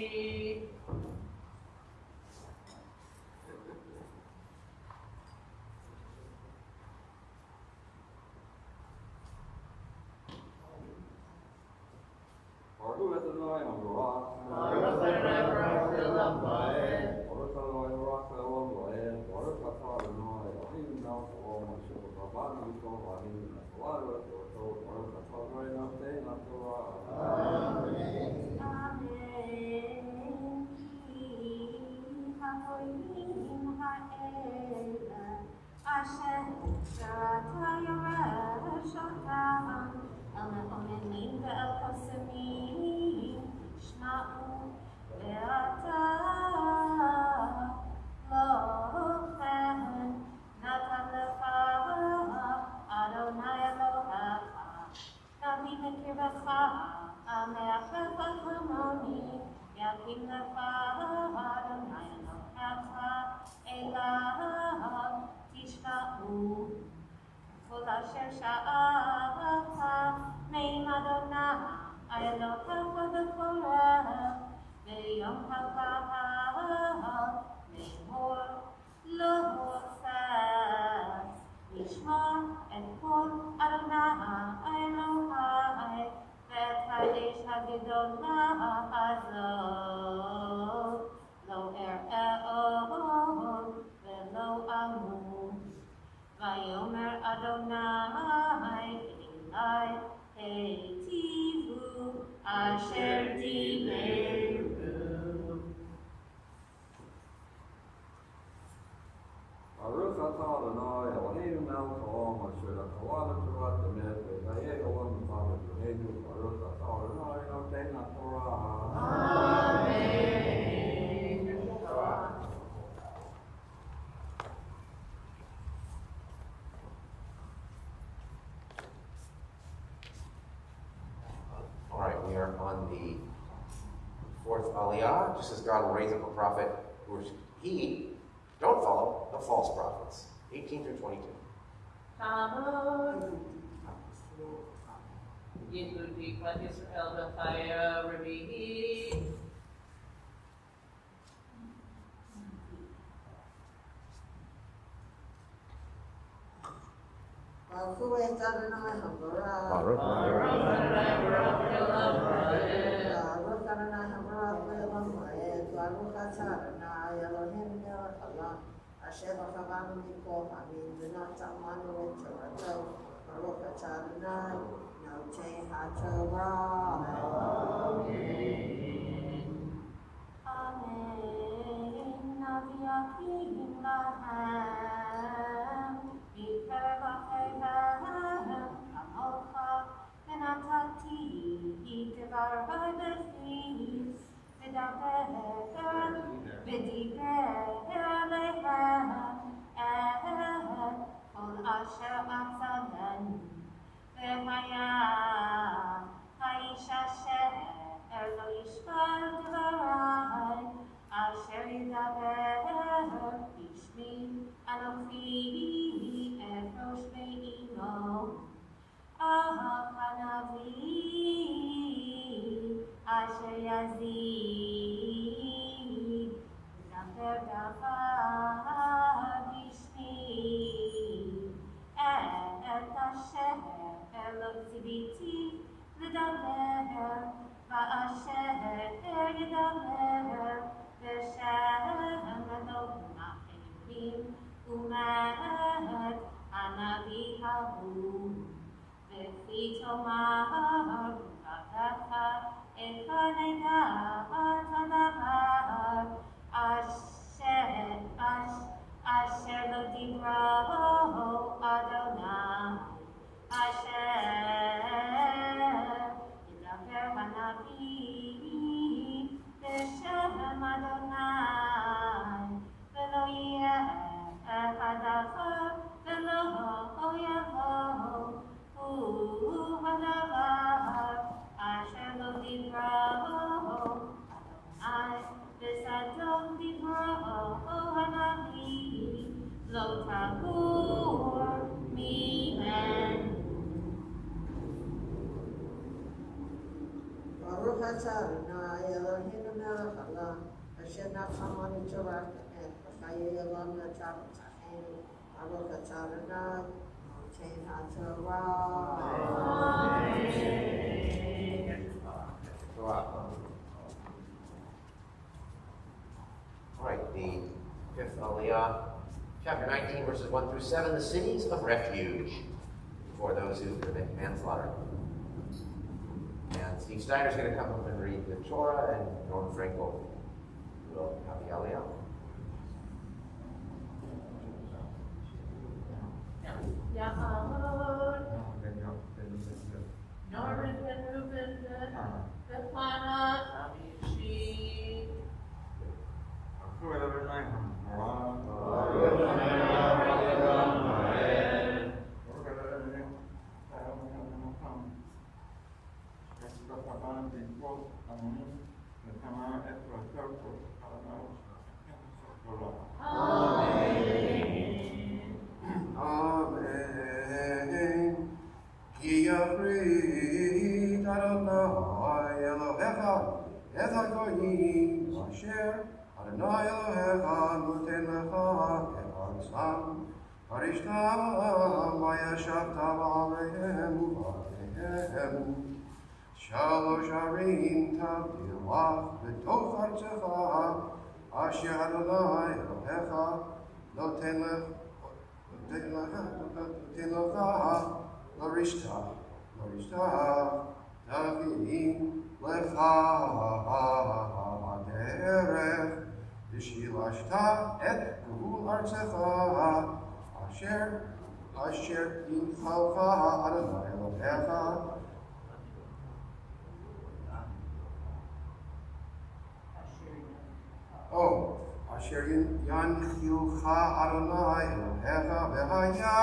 Baruch Adonai HaBarach. Baruch Adonai Baruch Le'olam Va'ed. Baruch Adonai Baruch Le'olam Va'ed. Baruch Atah Adonai Eloheinu melech haolam asher b'kavanu b'kol ha'amim v'nafalanu v'torto. Baruch Atah Adonai notein ha'torah. Amen. Hagoyim ha'ela asher tzarata yoresh otam el me'onenim ve'el kosemim shma'u ve'ata lo chen natan lecha Adonai Elohecha nami b'kirbecha ame'achech hamoni yakim lecha Adonai Elohecha elav tishma'u kol asher sha'ata me'im Adonai Elohecha b'koreh ve'yom ha'kahal me'hor lo hoseh לשמור את כל אדוני אלוהי ואת האש הגדולה הזאת לא אראה עוד ולא אמות. ויאמר אדוני אלי היטיבו אשר דיברו. Baruch Atah Adonai Eloheinu melech haolam asher natan לנו תורת אמת בחיי עולם אתה בתוכנו. Baruch Atah Adonai notein ha'torah. All right, we are on the fourth Aliyah. Just as God will raise up a prophet who don't follow the false prophets. 18 through 22. Talmud. Yehudi Klat Yisrael B'chaya Revihi. Baruch Adonai HaBarach. Baruch Adonai Baruch Le'olam Va'ed. Baruch Adonai HaBarach Le'olam Va'ed. Baruch Atah Adonai Eloheinu melech haolam asher b'kavanu b'kol ha'amim v'natan lanu et torato. Baruch Atah Adonai notein ha'torah. Amen. Naviyakim lahem b'ker b'chayhem amocha v'natati devar b'defi v'daber hayam, האיש אשר לא ישפל דבריי, אשר ידבר בשמי, אנוכי אפרוש באימו. הנביא אשר יזיד, ידבר דבר בשמי, את אשר לא ציוויתי לדבר, ואשר ידבר בשם אלוהים האלוהים, ומת הנביא ההוא. וכי תאמר רוחך את הנגעת הדבר אשר לא דיברו אדוני, אשר ידבר הנביא בשם אדוני, ולא יהיה הדבר ולא יבוא הוא הדבר אשר לא דיברו אדוני, ושדום דיברו הנביא, לא תגור ממנו. ברוך אתה אדוני אלוהינו מלך העולם, אשר נתנו תורת האמת וחיי עולם נתן בתוכנו. ברוך אתה אדוני נותן התורה. All right, the fifth Aliyah, chapter 19, verses 1 through 7, the cities of refuge for those who commit manslaughter. And Steve Steiner's going to come up and read the Torah, and Norm Frankel will have the Aliyah. Yahod, Norman ben Reuben ben Plana, Abishi. Amen. Ki yafrit Adonai Elohecha et hagoyim asher Adonai Elohecha noten lecha et ha'otzam harishtam vayashavta ba'alehem u'ba'alehem shalosh arim tavdilach b'toch artzecha asher Adonai Elohecha noten lecha Larishta, Davim, Lecha, Derech, Vishilashta, Et Gvul Artzecha, Asher, Yimchalcha, Adonai Elohecha. Oh, Asher Yanchilcha Adonai Elohecha V'haya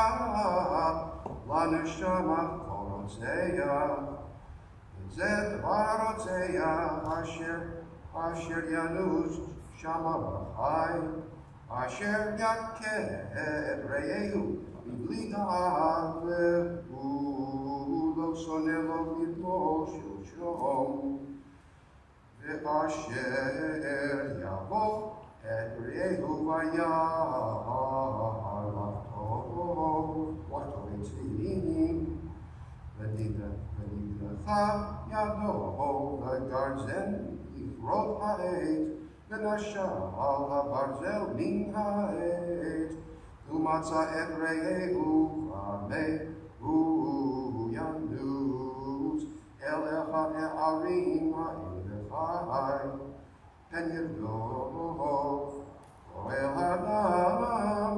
Laneshama Kol Rotzeya V'zeh Dvar Rotzeya Asher Yanus Shama B'chai Asher Yakeh Reyehu B'bli Da'at Ve'hu Lo Soneh Lo B'lo Shilshom Ve'asher Yavo et Reyehu Vayah Lato Etzvinim V'nidlecha Yado V'garzen Yifrot Ha'et V'nashal HaBarzel Min Ha'et U'matza et Reyehu V'amehu Yanduz El Echad E'arim Ha'ilechai Pen Yirdoch Oel Adam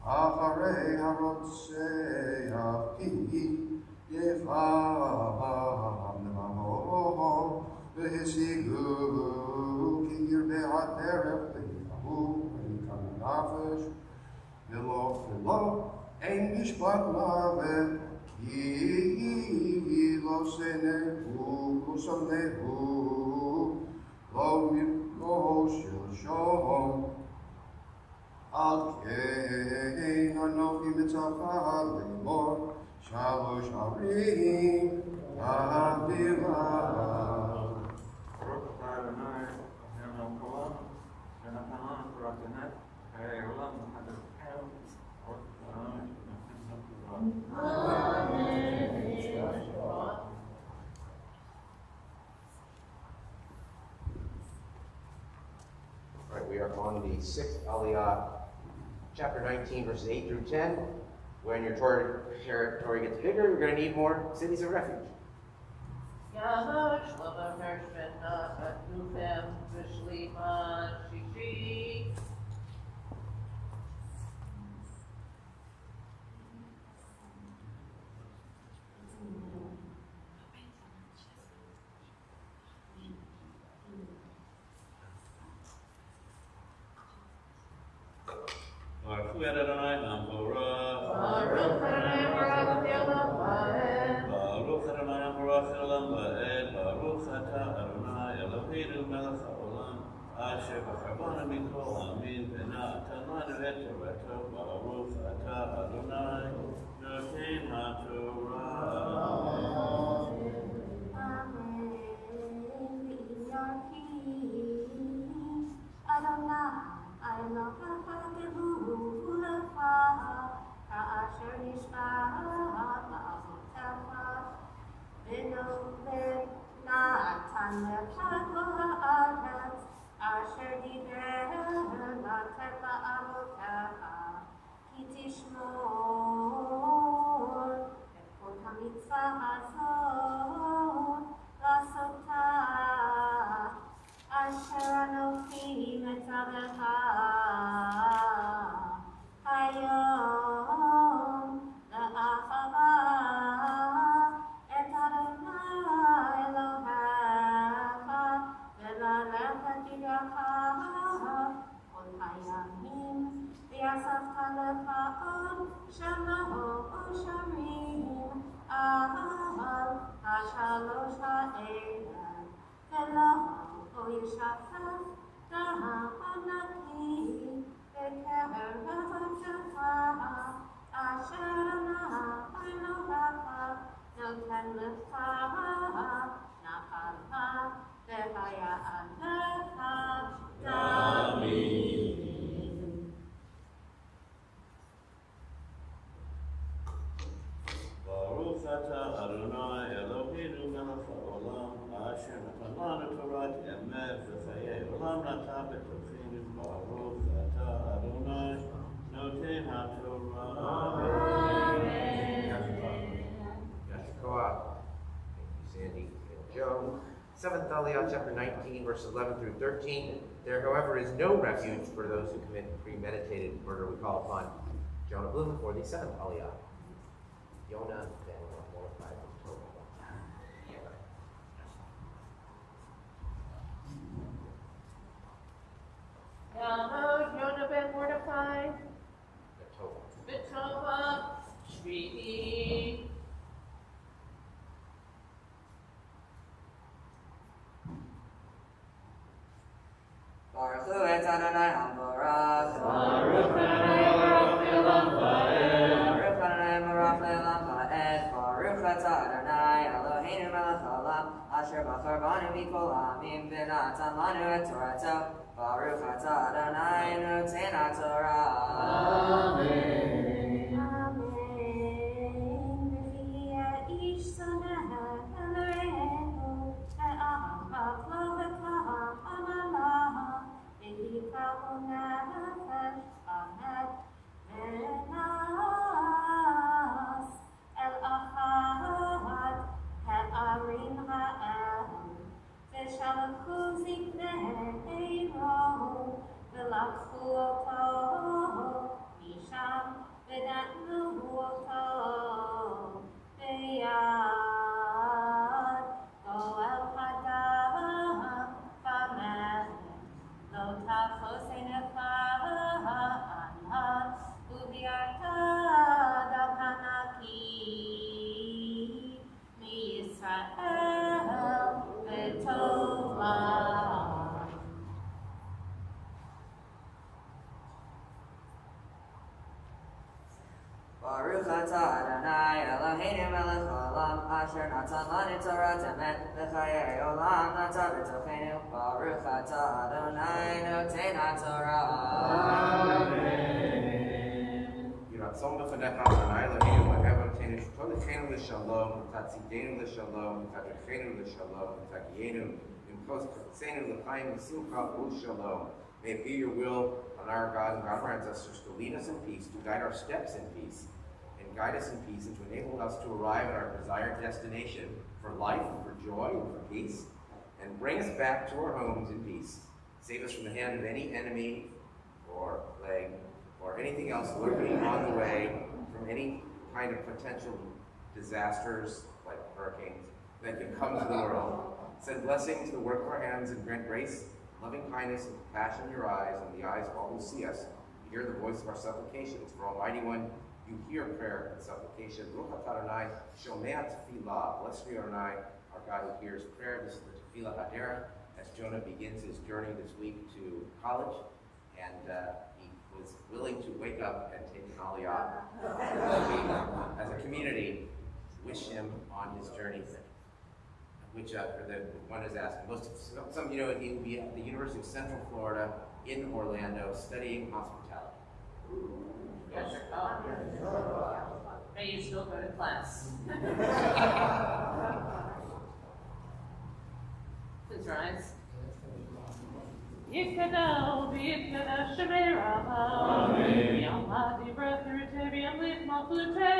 Acharei Harotzeya Ki Yefam Nemamo V'hisigu Ki Yirbeh HaDerech V'yifahu V'yikam Nafesh V'lo Ein Mishpat Mavet Yilosenehu, Kusanehu, Lo Miklo Shilshom, Al Kein Anochi Mitzvah Lemor, Shalosh Arim, Avila. All right, we are on the 6th Aliyah, chapter 19, verses 8 through 10. When your territory gets bigger, you're going to need more cities of refuge. Yahash Lama Hershmena Atnufem Vishlima Shishi. Baruch Adonai Amorah. Baruch Adonai Baruch Elam Ba'ed. Baruch Adonai Baruch Elam Ba'ed. Baruch Ata Adonai Eloheinu Melech HaOlam. Asher b'chavanu mikol amin v'na'atan lanu et Torato. Baruch Ata Adonai Noten HaTorah. Asher diber latet la'avotecha ki tishmor et kol hamitzvah hazot la'asota asher anochi metzavecha hayom la'achava et Adonai Elohecha ve'lalecha tidracha kol hayamim v'yasafta lecha od shamaho osharim ahal hashalosh ha'ela ve'lo yishafaf da'am naki ve'kever b'avotecha asher Adonai Elohecha noten lecha nachala ve'haya alecha Amen. Baruch Ata Adonai Eloheinu Melech HaOlam. Asher natan lanu Torat emet v'chayei olam nata b'tochenu. Baruch Ata Adonai Noten HaTorah. Yashikoah. Thank you, Sandy and Joe. 7th Aliyah, chapter 19, verses 11 through 13. There, however, is no refuge for those who commit premeditated murder. We call upon Jonah Bloom for the 7th Aliyah. Yonah ben Mordechai was told. Yahod Yonah ben Mordechai. Betova. Betova Shvi'i. Baruch et Adonai Hamorach. Baruch Adonai Baruch Elam Ba'ed. Baruch Adonai Baruch Elam Ba'ed. Baruch ata Adonai Eloheinu melech haolam. Asher bachar banu mikol ha'amim v'natan lanu et Torato. Baruch ata Adonai noten HaTorah. Amen. V'yeh ish soneh elerehu ve'ahav lo v'kahav amalah v'yikahu nefesh amet ve'nas el achad ha'arim ha'el v'shalchu ziknei rohu v'lakchu oto משם ונתנו אותו ביד גואל חדם במלך לא תחוס עיניך עליו וביארת דם הנקי Adonai Eloheinu melech haolam asher natan lanu Torah emet v'chayei olam natan b'tochenu baruch atah Adonai noten haTorah. Amen. Yiratzon b'chanecha Adonai Eloheinu v'hevotenu sh'tolechenu l'shalom v'tatzidenu l'shalom v'tadrechenu l'shalom v'tagienu v'imchos chatzenu l'chaim v'simcha u'shalom. May it be your will on our God and God of our ancestors to lead us in peace, to guide our steps in peace, and guide us in peace, and to enable us to arrive at our desired destination for life, and for joy, and for peace, and bring us back to our homes in peace. Save us from the hand of any enemy or plague or anything else lurking on the way, from any kind of potential disasters like hurricanes that can come to the world. Send blessings to the work of our hands and grant grace, loving kindness, and compassion in your eyes and the eyes of all who see us. You hear the voice of our supplications. For Almighty One, you hear prayer and supplication. Baruch atah Adonai, shomea tefillah. Blessed be Adonai, our God who hears prayer. This is the Tefillah Hadera, as Jonah begins his journey this week to college, and he was willing to wake up and take an aliyah. As a community, wish him on his journey. Which one is asking. Some of you know he will be at the University of Central Florida in Orlando studying hospitality. Yes, sir. May you still go to class. Please rise. Yikadal, Yikada, Shemera, Amen. Yamadi, brother, Tebiam, Lit, Maflute,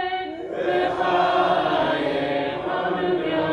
Lechaye, Hallelujah.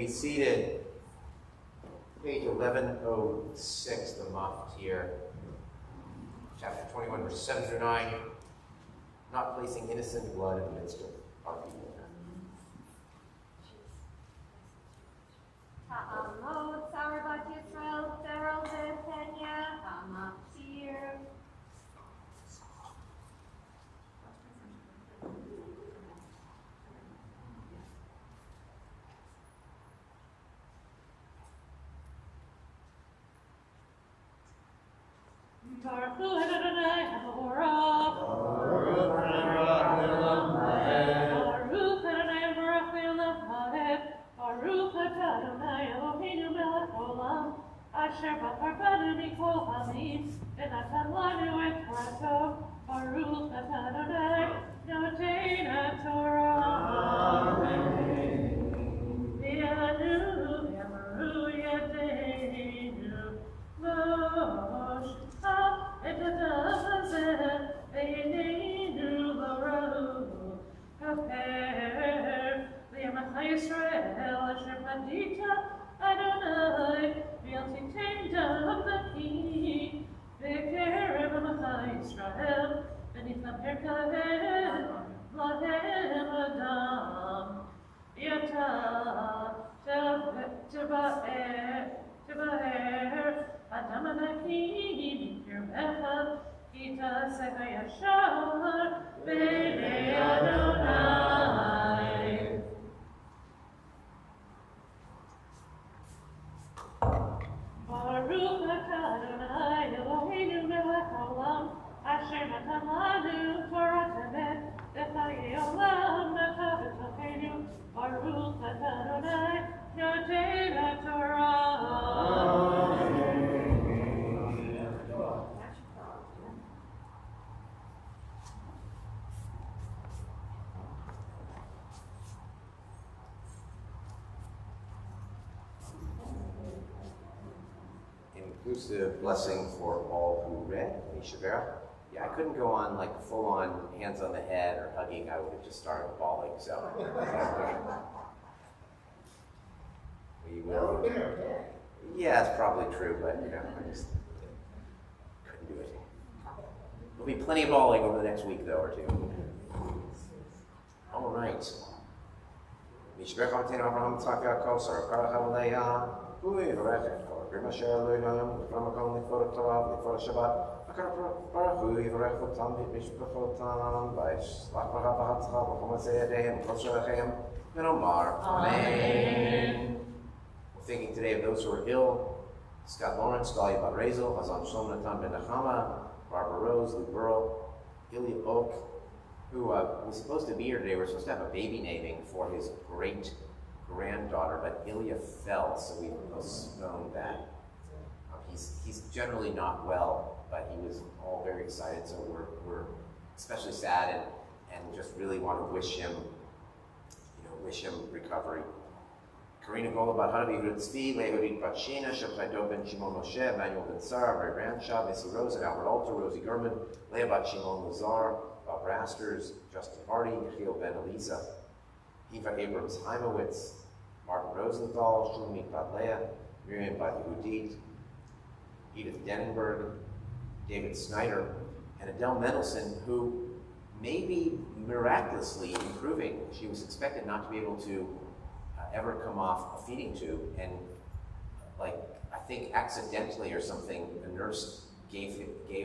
Seated, page 1106, the Maftir, chapter 21, verse 7 through 9, not placing innocent blood in the midst of our people. Ha'amot, Sarabat Yisrael, Feral Bethenya, Ha'maftir. Baruch Adonai Haorah. Baruch Adonai Baruch Le'olam Ha'ed. Baruch atah Adonai Eloheinu melech haolam, asher bachar banu mikol ha'amim, v'natan lanu et Torato. Baruch atah Adonai noten haTorah. Amen. V'yanu v'yamaru yadeinu Moshe. Et Adazeh, Eineinu Larahu, Kaper, Li'amacha Yisrael, Asher Padita Adonai, V'yaltitein Davaki, V'kerev Amacha Yisrael, V'nitlaper Kahem, Lahem Adam, V'yata Tebaer, Adam Anaki, Mikirbecha, Ita Secha Yashar, B'nei Adonai. Baruch atah Adonai Eloheinu melech haolam, asher natan lanu Torah emet, v'chayei olam natan b'tochenu. Baruch atah Adonai noten haTorah. Inclusive blessing for all who read, Mishavera. Yeah, I couldn't go on like full on hands on the head or hugging. I would have just started bawling. So we will. Yeah, it's probably true, but I just couldn't do it. There'll be plenty of bawling over the next week, though, or two. All right. Mishbech Atin Abraham Tzak Yaakov Sarah Havaleya Ui Varech Grim Asher Elohim Ramakom Lifor Torah Lifor Shabbat Akar Baruch Hu Yivarech Otam Mishbechotam Vaishlach Bracha B'Hatzcha B'Chom Aseyadehem Kol Shalachem V'Nomar Amen. We're thinking today of those who are ill: Scott Lawrence, Galia Bat Rezel, Hazan Shalom Natan Ben Nechama, Barbara Rose, Lou Burrow, Ilya Oak, who was supposed to be here today. We're supposed to have a baby naming for his great-granddaughter, but Ilya fell, so we postponed that. He's generally not well, but he was all very excited, so we're especially sad and just really want to wish him recovery. Karina Gola Bat Hanavi Hud Tzvi, Lehodit Bat Shina, Shabtai Ben Shimon Moshe, Emmanuel Ben Sar, Ray Ranshaw, Missy Rose, and Albert Alter, Rosie Gurman, Leah Bat Shimon Lazar, Bob Rasters, Justin Hardy, Yechiel Ben Elisa, Eva Abrams Heimowitz, Martin Rosenthal, Shulamit Bat Leah, Miriam Bat Yehudit, Edith Denenberg, David Snyder, and Adele Mendelson, who may be miraculously improving. She was expected not to be able to ever come off a feeding tube, and I think accidentally or something, the nurse gave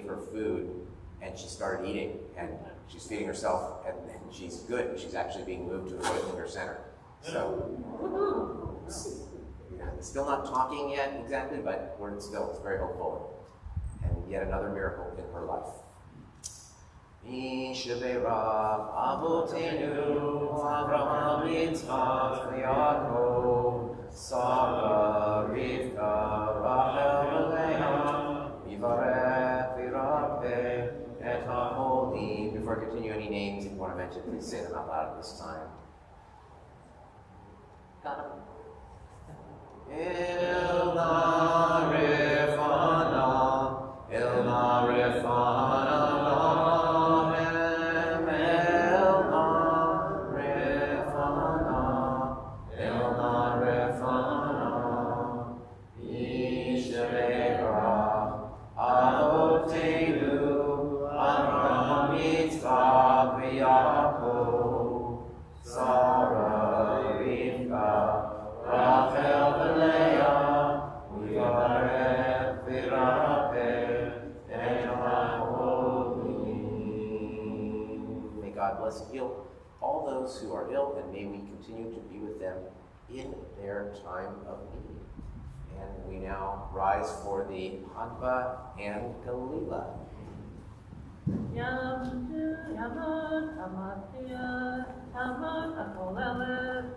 her food and she started eating, and she's feeding herself, and she's good. She's actually being moved to the Reutlinger Center. So, still not talking yet exactly, but it's very hopeful, and yet another miracle in her life. Mishaverav Avotenu Avraham Yitzchak Yaakov Sarah Rivka Rachel Leah Yivarech V'Yirapeh Et HaHolim. Before I continue, any names if you want to mention, please say them out loud at this time. Got them. Ilna Rifana, Ilna Rifana. Bless and heal all those who are ill, and may we continue to be with them in their time of need. And we now rise for the Hanva and Galila. Yamdu, Yamud, Hamatia, Hamud, Akolele.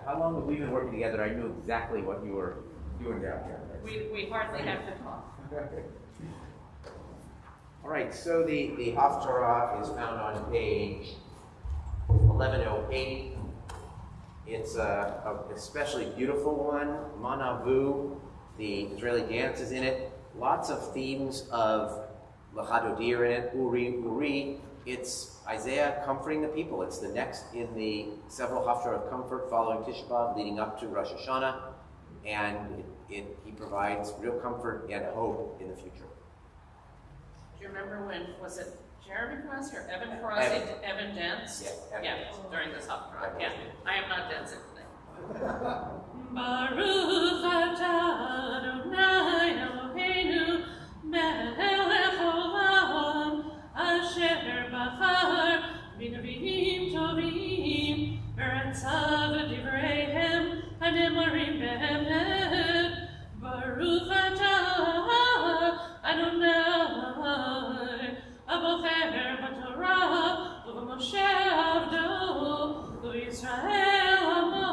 How long have we been working together? I knew exactly what you were You and Dad, yeah. We hardly have to talk. All right, so the Haftarah is found on page 1108. It's a especially beautiful one. Manavu, the Israeli dance is in it. Lots of themes of Lachadodir in it, Uri. It's Isaiah comforting the people. It's the next in the several Haftarah of comfort following Tisha B'Av, leading up to Rosh Hashanah. And he provides real comfort and hope in the future. Do you remember when, was it Jeremy Cross or Evan Cross? Evan danced? Yeah, yeah, during this Haftarah. Yeah, I am not dancing today. Baruch atah Adonai Eloheinu melech olam asher bachar b'neviim tovim v'ratzav divreihem hanemarim be'emet. Baruch atah Adonai abocher b'torah u'b'moshe avdo u'Yisrael amo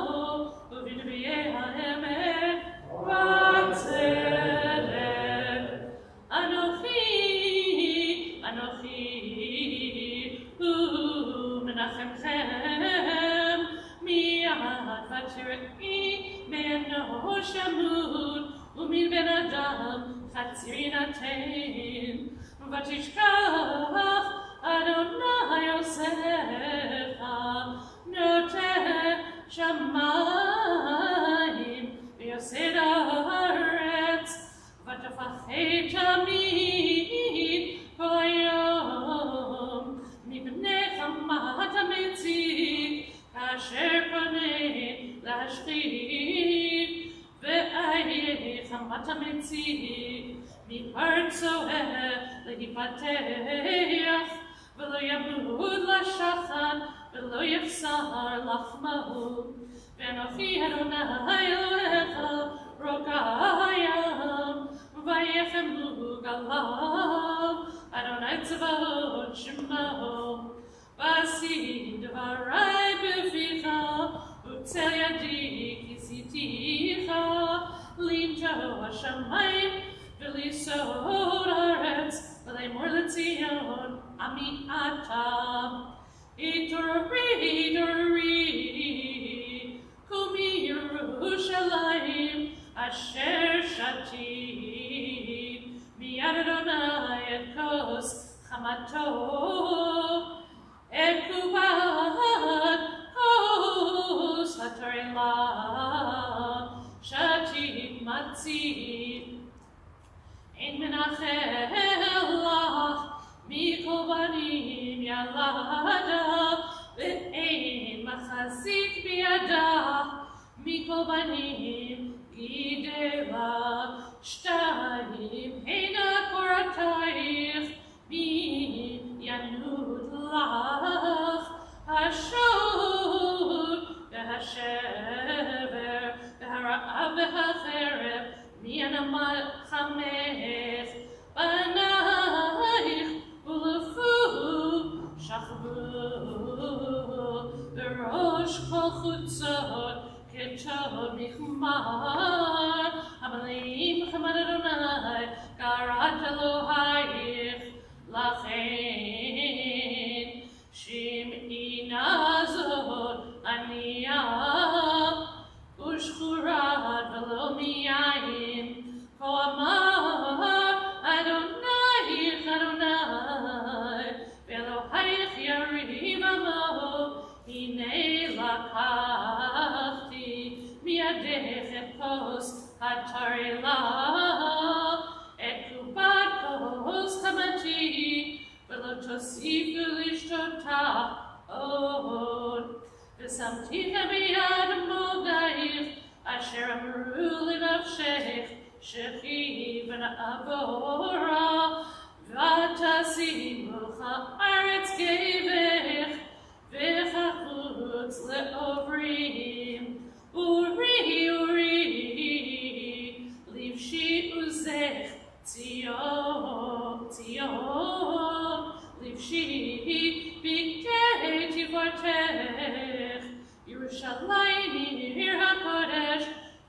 u'v'nevi'ei ha'emet v'tzedek. Anochi u'menachemchem miyad v'tirei me'eno shamut u'min ben adam chatzirin atein v'tishkach Adonai Yosecha noteh shamayim v'yosed haaretz v'tafachet tamid kol hayom mipnei chamat hametzik asher panei להשחית ואיה חמת המציא מפרצוה להיפתח ולא ימוד לשחר ולא יחסר לחמו ואנוכי אדוני אלוהיך רוקיים ויחמו גליו אדוני צבאות שמו ועשי דברי בפיך וצל ידי כיסיתיך לנטוע השמיים ולסעוד הארץ ולאמור לציון עמי אתה התעוררי קומי ירושלים אשר שתית מיד אדוני את כוס חמתו את קופת כוס התרעלה שתית מצית אין מנחל לך מכל בנים ילדה ואין מחזיק בידה מכל בנים גידלה שתיים הנה קורתייך מי ינוד לך השוד והשבר והרעב והחרב מי ינמל חמך בנייך ולפו שכבו בראש כל חוצות כתוב מחמר המלאים חמד אדוני קראת אלוהיך לכן שמעי נא זאת ענייה ושחורת ולא מיין כה אמר אדונייך אדוני ואלוהיך יריב עמו הנה לקחתי מידך את כוס התרעלה את קופת כוס חמתי ולא תוסיפו לשתותה עוד ושמתיך ביד מוגייך אשר אמרו לנפשך שכי ונעבורה ותשימו לך ארץ גבך וחחוץ לעוברים אורי לבשי עוזך ציון לבשי בגדי תפארתך ירושלים עיר הקודש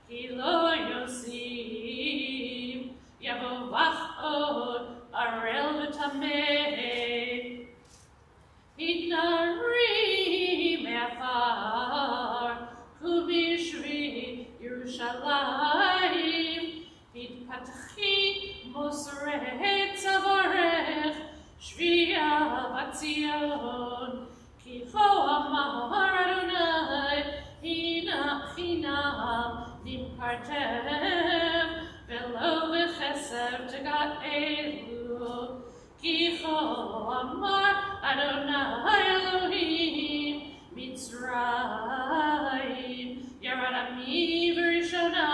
כי לא יוסיף Echod, Arel v'tameh. Hitnari me'afar, Kubishvi Yerushalayim, Hitpatchi Mosrei Tzavarech, Shviya Batzion, Ki Cho Amar Adonai, Hinam Nimpartem, Velo v'chesed Tegaelu, Ki Cho Amar Adonai Elohim, Mitzrayim, Yeradami v'rishona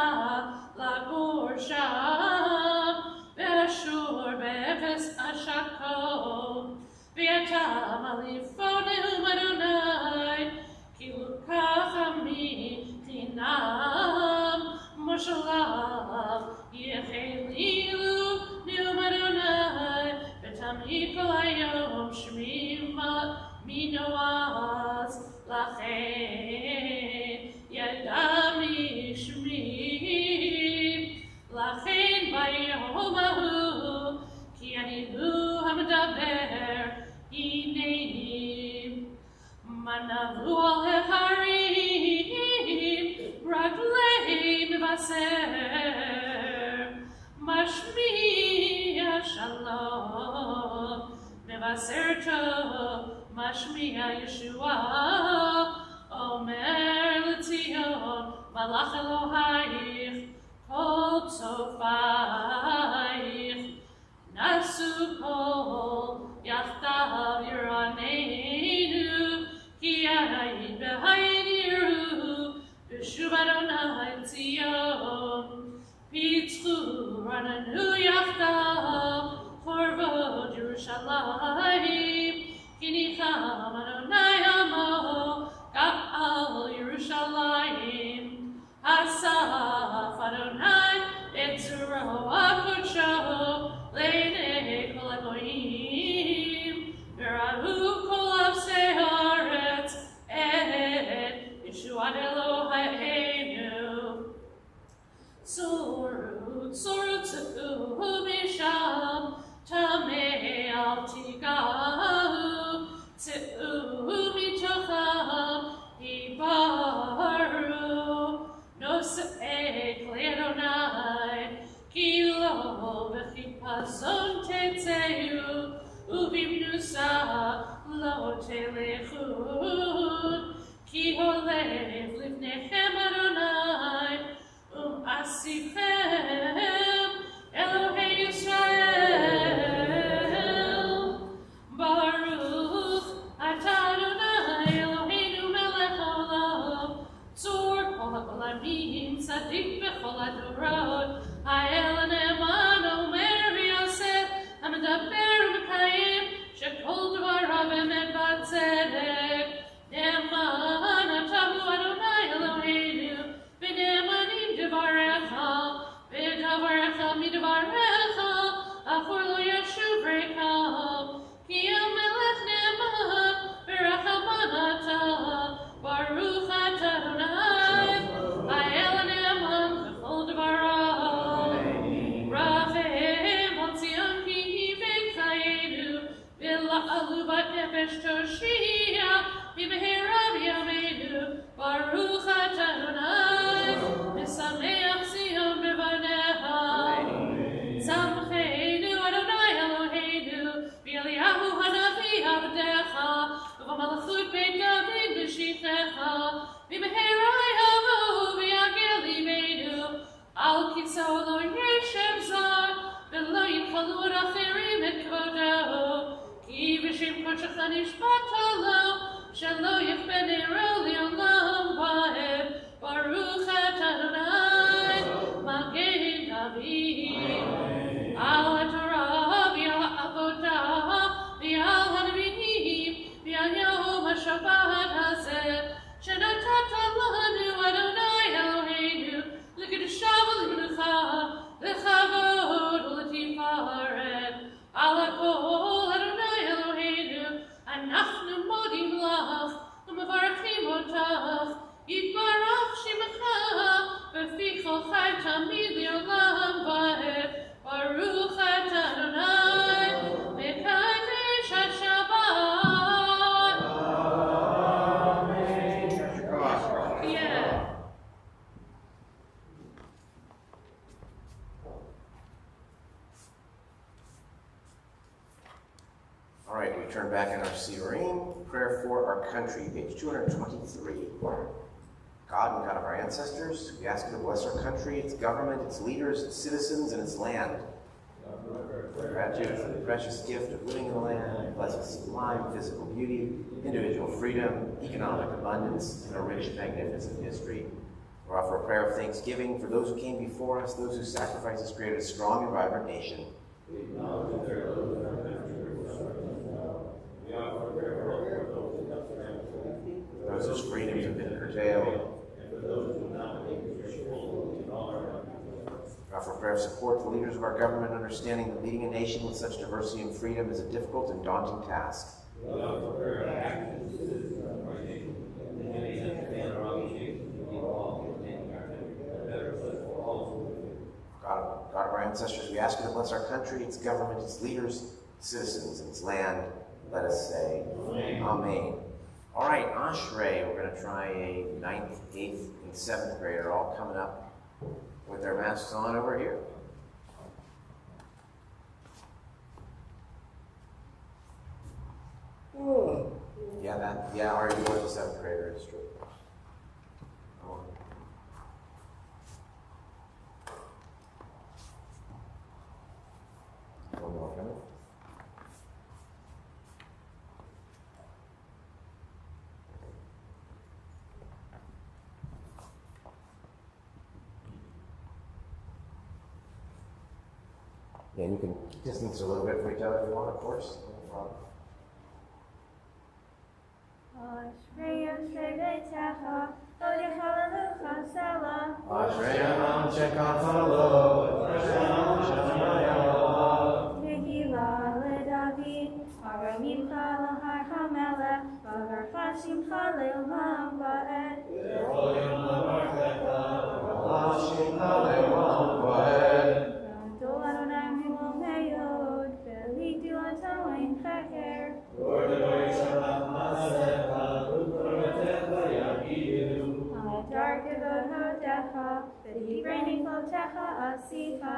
lagor sham, Ve'ashur be'efes ashako, Ve'atam alifonim Adonai, Ki lukachami chinam, Moshalav yechelilu nium Adonai, Ve'tamid kol hayom shmima minoaz lachen yadami shmim lachen bayom ahu ki ani hu hamdaber hineim manavu al hecharim raglei mevaser mashmiya shalom mevaser tov mashmiya Yeshua Omer l'Tzion malach Elohayich kol tzofayich nasu kol yachtav yiraneinu ki hayid b'hayid yiru b'shuv Adonai Tzion pitzchu rananu yachtav chorvot Yerushalayim Kinicham Adonai Amo Ga'al Yerushalayim Asaf Adonai Etzro HaKodsho Le'nei Kol HaGoyim V'rahu Kol Avsei Haaretz Et Yeshuat Eloheinu Tzoru Tzoru Misham Tamei Al Tigahu Tze'u mitocham hibaru Nosei kli Adonai Ki lo v'chipazon tetzeu Uvimnusa lo telechud Ki holev livnechem Adonai Asifem Elohei Yisrael Baruch Atah Adonai Eloheinu melech haolam Tzor kol ha'olamim Tzadik b'chol hadorot Ha'el ha'ne'eman Omer v'yosef Ha'medaber u'mekayim Shekol dvarav emet v'tzedek Ne'eman atahu Adonai Eloheinu V'ne'emanim dvarecha V'dvarecha midvarecha Achor lo yashuv rekam Ki hamelech ne'eman v'rachaman atah Baruch atah Adonai Ha'el ha'ne'eman v'chol dvarav Rachem al Tzion ki hivek chayenu V'la'alu bat nefesh toshia turn back in our Siurim, prayer for our country, page 223. God and God of our ancestors, we ask you to bless our country, its government, its leaders, its citizens, and its land. Gratitude for the precious gift of living in the land, bless with sublime physical beauty, individual freedom, economic abundance, and a rich, magnificent history. We offer a prayer of thanksgiving for those who came before us, those whose sacrifices created a strong and vibrant nation. Those whose freedoms have been curtailed. We offer a prayer of support to the leaders of our government, understanding that leading a nation with such diversity and freedom is a difficult and daunting task. God of our ancestors, we ask you to bless our country, its government, its leaders, citizens, and its land. Let us say, Amen. All right, Ashrei, we're going to try a 9th, 8th, and 7th grader all coming up with their masks on over here. Yeah, already was a 7th grader, it's true. One more coming. Yeah, you can distance a little bit from each other if you want, of course. No problem. Ashrei Ashrei Beitecha, Lo Yechalalucha Selah. Ashrei Am Shekachalo, Tehila LeDavid, Aramimcha Lahar HaMelech, Bavarcha Shimcha Le'olam Va'ed. Gadol Adonai Mimol Meyod, V'lidu Atoin Cheker. Adar Kevod Hodecha, V'dibrei Niflotecha Asicha.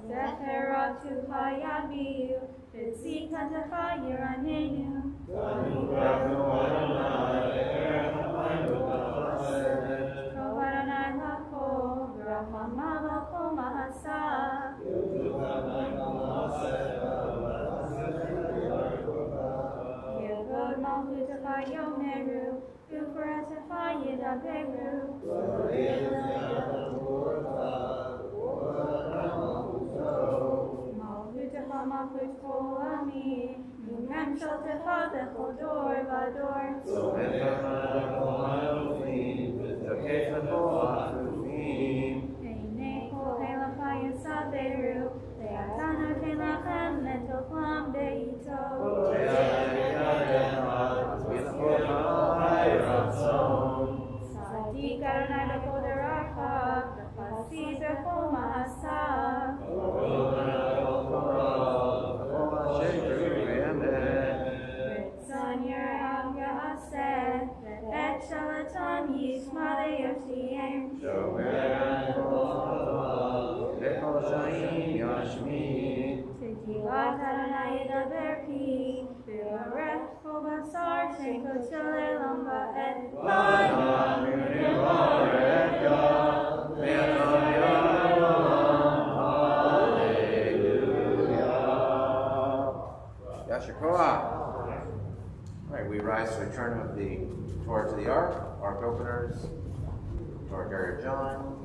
Zecheratucha Yaviu, V'tzikatecha Yiranenu. Adonai Lakol, V'rachama Lakol Mahasa. Yevod Malchutecha Yomeru, U'Paratecha Yedaberu. Malchutecha Malchut Kol Ami, Umemshaltecha Bechol Dor Vador. Einei Kol Helacha Yesaberu, Le'atanu Kelachem Netoflam Beito. Sadik Adonai Bechol Deracha, V'chasi Bechol Ma'asa. Ritzon Yera'am Ya'aseh, Ve'et Shalaton Yishma Le'yoshiim. Tekilat Adonai Yedaber Pi, V'yorech Kol Basar She'en Kotel Elam Va'ed. Yashikoah. All right, we rise to return of the Torah to the Ark openers, Torah carrier John.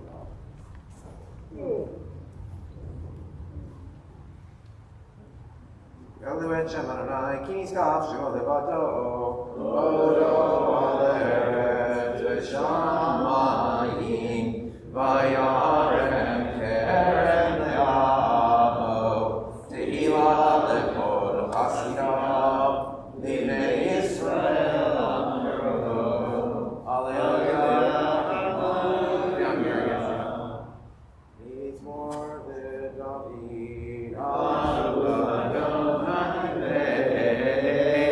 Yodu et Shem Adonai, ki niskav shemo levato, Odo aleret v'shamayim, vayarem keren le'amo, Tehila lekol chasidav, Livnei Yisrael amero, Alleluia. Down here again. Needs more than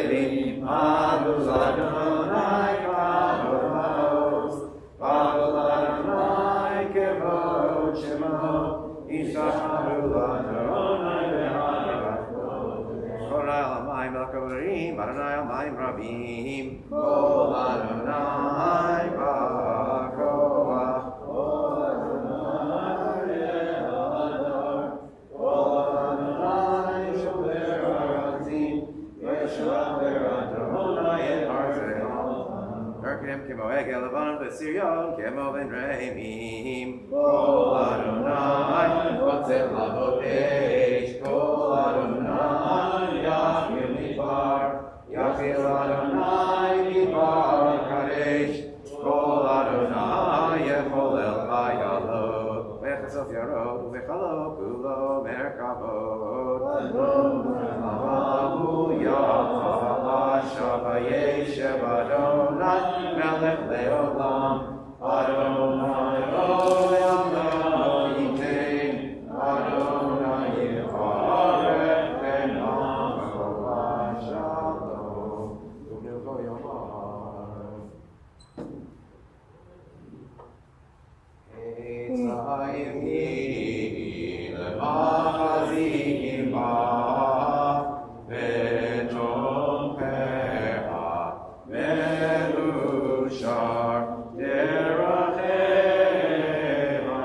David, Shamayim Rabim, Kol Adonai Ba'koach, Kol Adonai Elador, Kol Adonai Shomer Haratzim, Yeshaber Adonai Et Arzeon, Erkenem Kemo Egel Lebanon V'Sirion, Kemo Ben Reimim, Kol Adonai Kotzel Lavot Eish, Kol Adonai Yachil Midbar, Yachil Adonai Midbar Kadesh, Kol Adonai Yecholel Hayalot, V'Chasof Yarod, V'Chalot Kulo Merkavot, Avahu Yachal Shavayeshev Adonai Melech Leolam, Adonai Olam Yitein, Adonai Yivarech Enam Shalom, Uvnei Yomar. Eitzayim Lemachazim Ba, Vetom Peha, Melushar, Deracheva,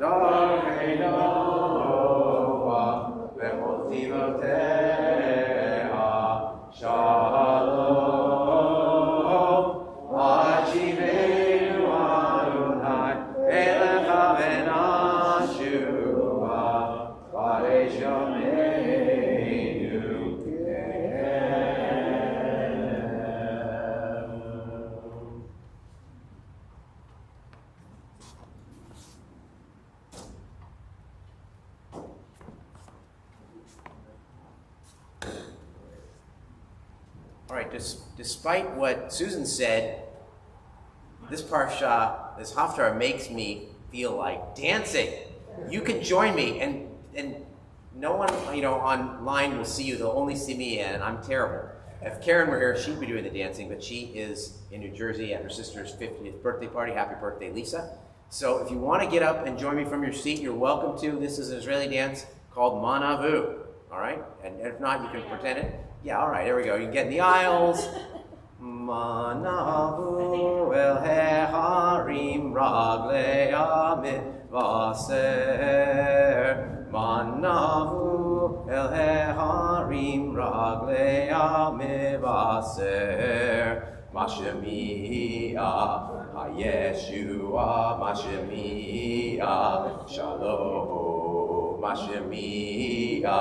Darchei Noah, Ve'motivoteha, Shalom, Hashivenu Adonai, Elecha V'nashuva, Kadesh Yameinu Kem. All right, despite what Susan said, this parsha, this haftarah makes me feel like dancing. You can join me, and no one, online will see you. They'll only see me, and I'm terrible. If Karen were here, she'd be doing the dancing, but she is in New Jersey at her sister's 50th birthday party. Happy birthday, Lisa. So if you want to get up and join me from your seat, you're welcome to. This is an Israeli dance called Manavu. All right? And if not, you can pretend it. Yeah, all right, there we go. You can get in the aisles. Manavu el heharim raglei vaser. Manavu el heharim raglei vaser. Mashemia Yeshua, Mashemia Shalom, Mashemia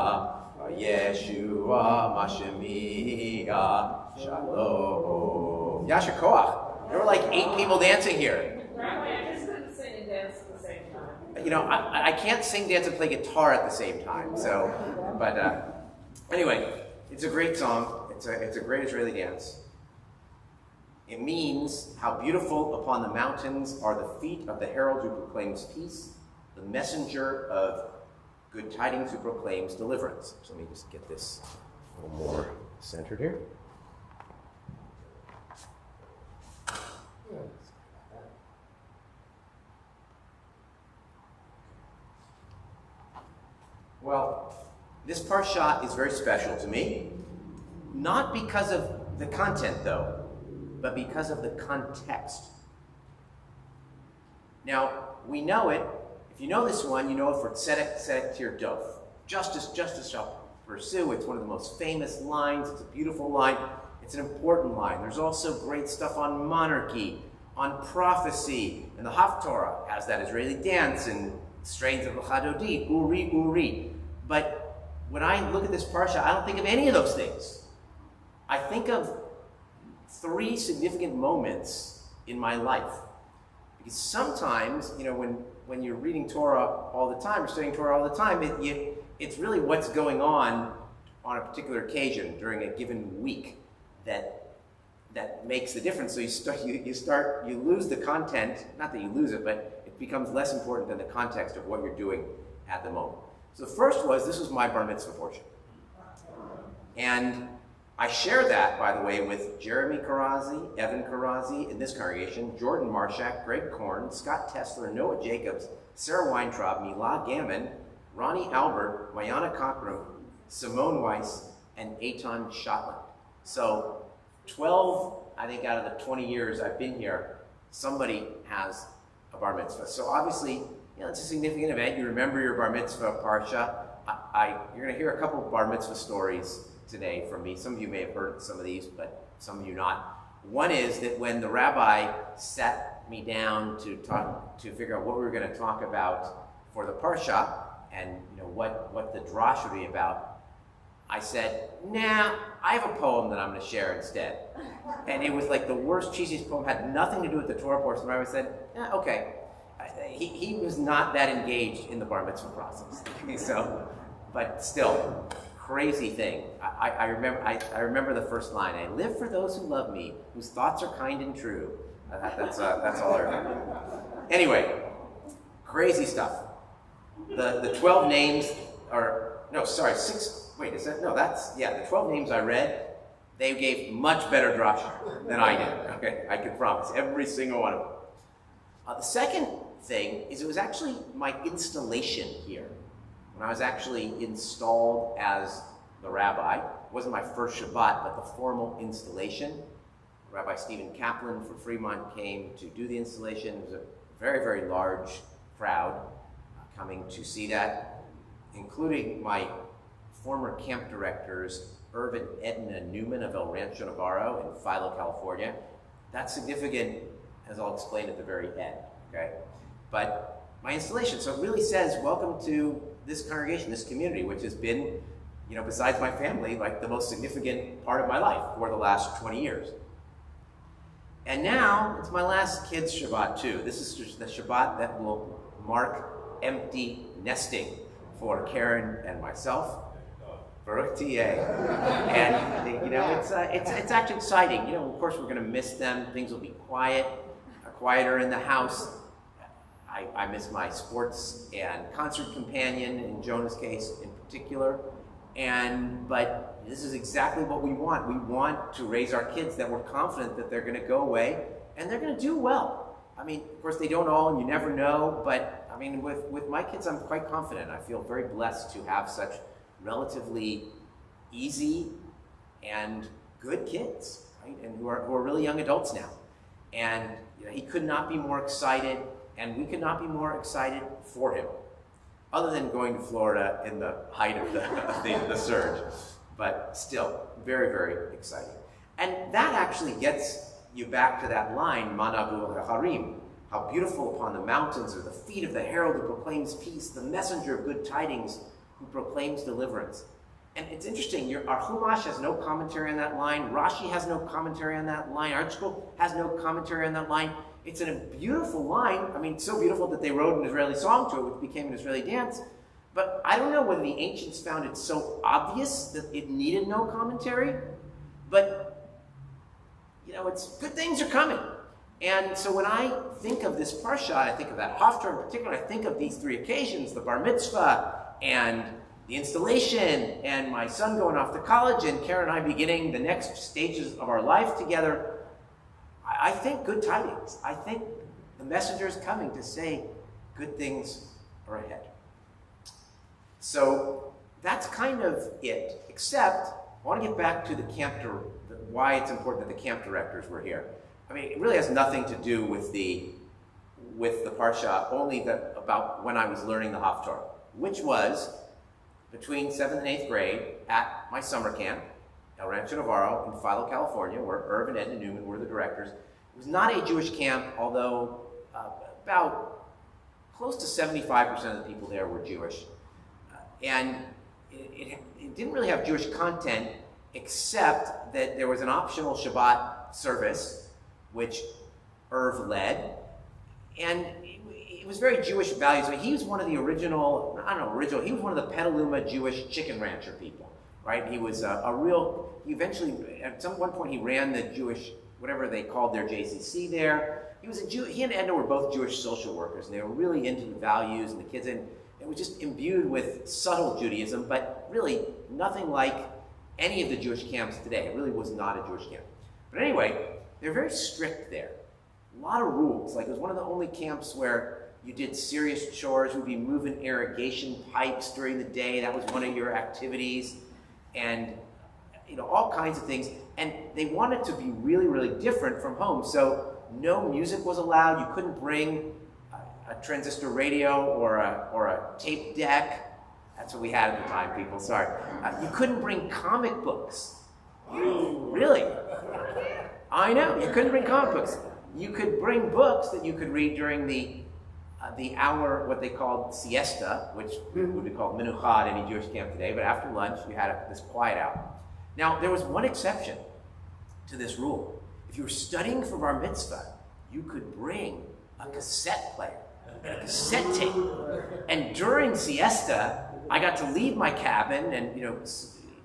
Yeshua, Mashemia Shalom. Yasher Koach. There were like 8 people dancing here. I just couldn't sing and dance at the same time. I can't sing, dance, and play guitar at the same time. So, but anyway, it's a great song. It's a great Israeli dance. It means how beautiful upon the mountains are the feet of the herald who proclaims peace, the messenger of good tidings who proclaims deliverance. So let me just get this a little more centered here. Well, this parsha is very special to me, not because of the content though, but because of the context. Now, we know it. If you know this one, you know it for tzedek, tzedek tir dof. Justice, justice shall pursue. It's one of the most famous lines. It's a beautiful line. It's an important line. There's also great stuff on monarchy, on prophecy, and the Haftorah has that Israeli dance and strains of L'chadodi, Uri, Uri. But when I look at this parsha, I don't think of any of those things. I think of 3 significant moments in my life. Because sometimes, when you're reading Torah all the time, or studying Torah all the time, it's really what's going on a particular occasion during a given week that makes the difference. So you lose the content, not that you lose it, but it becomes less important than the context of what you're doing at the moment. So the first this was my bar mitzvah portion. And I share that, by the way, with Jeremy Karazi, Evan Karazi in this congregation, Jordan Marshak, Greg Korn, Scott Tessler, Noah Jacobs, Sarah Weintraub, Mila Gammon, Ronnie Albert, Mayana Cockrum, Simone Weiss, and Eitan Shotland. So 12, I think out of the 20 years I've been here, somebody has a bar mitzvah. So obviously, it's a significant event. You remember your bar mitzvah parsha. You're going to hear a couple of bar mitzvah stories today from me. Some of you may have heard some of these, but some of you not. One is that when the rabbi sat me down to figure out what we were going to talk about for the parsha and what the drash would be about, I said, nah, I have a poem that I'm going to share instead. And it was like the worst, cheesiest poem, had nothing to do with the Torah portion. The rabbi said, okay. He was not that engaged in the bar mitzvah process. So, but still, crazy thing. I remember the first line. I live for those who love me, whose thoughts are kind and true. That's all I remember. Anyway, crazy stuff. The 12 names are, no, sorry, 6, wait, is that, no, that's, yeah, the 12 names I read, they gave much better drasha than I did. Okay, I can promise, every single one of them. The second thing is it was actually my installation here. When I was actually installed as the rabbi, it wasn't my first Shabbat, but the formal installation. Rabbi Stephen Kaplan from Fremont came to do the installation. It was a very, very large crowd coming to see that, including my former camp directors, Irv and Edna Newman of El Rancho Navarro in Philo, California. That's significant, as I'll explain at the very end, okay? But my installation, so it really says, welcome to this congregation, this community, which has been, besides my family, like the most significant part of my life for the last 20 years. And now, it's my last kid's Shabbat too. This is the Shabbat that will mark empty nesting for Karen and myself. Baruch Tiyeh. And, it's actually exciting. Of course, we're going to miss them. Things will be quieter in the house. I miss my sports and concert companion, in Jonah's case in particular. But this is exactly what we want. We want to raise our kids that we're confident that they're going to go away and they're going to do well. I mean, of course, they don't all, and you never know. But I mean, with my kids, I'm quite confident. I feel very blessed to have such relatively easy and good kids, right? And who are really young adults now. And he could not be more excited. And we could not be more excited for him, other than going to Florida in the height of the surge. But still, very, very exciting. And that actually gets you back to that line, Manavu al-Harim, how beautiful upon the mountains are the feet of the herald who proclaims peace, the messenger of good tidings who proclaims deliverance. And it's interesting, our Chumash has no commentary on that line, Rashi has no commentary on that line, ArtScroll has no commentary on that line. It's a beautiful line. I mean, so beautiful that they wrote an Israeli song to it, which became an Israeli dance. But I don't know whether the ancients found it so obvious that it needed no commentary. But, it's good things are coming. And so when I think of this parsha, I think of that Haftarah in particular, I think of these 3 occasions, the bar mitzvah and the installation and my son going off to college and Karen and I beginning the next stages of our life together. I think good tidings. I think the messenger is coming to say good things are ahead. So that's kind of it, except I want to get back to why it's important that the camp directors were here. I mean, it really has nothing to do with the parsha, only about when I was learning the Haftarah, which was between 7th and 8th grade at my summer camp, El Rancho Navarro in Philo, California, where Irv and Edna Newman were the directors. It was not a Jewish camp, although about close to 75% of the people there were Jewish. And it didn't really have Jewish content, except that there was an optional Shabbat service, which Irv led. And it was very Jewish values. I mean, he was one of the he was one of the Petaluma Jewish chicken rancher people, right? He was he eventually, at one point he ran the Jewish, whatever they called their JCC there. He and Edna were both Jewish social workers, and they were really into the values and the kids, and it was just imbued with subtle Judaism, but really nothing like any of the Jewish camps today. It really was not a Jewish camp. But anyway, they're very strict there. A lot of rules. Like, it was one of the only camps where you did serious chores. You'd be moving irrigation pipes during the day. That was one of your activities. And, all kinds of things. And they wanted to be really, really different from home. So no music was allowed. You couldn't bring a transistor radio or a tape deck. That's what we had at the time, people, sorry. You couldn't bring comic books. Really? I know, you couldn't bring comic books. You could bring books that you could read during the hour, what they called siesta, which would be called menucha in any Jewish camp today, but after lunch, you had this quiet hour. Now, there was one exception to this rule. If you were studying for bar mitzvah, you could bring a cassette player, a cassette tape. And during siesta, I got to leave my cabin and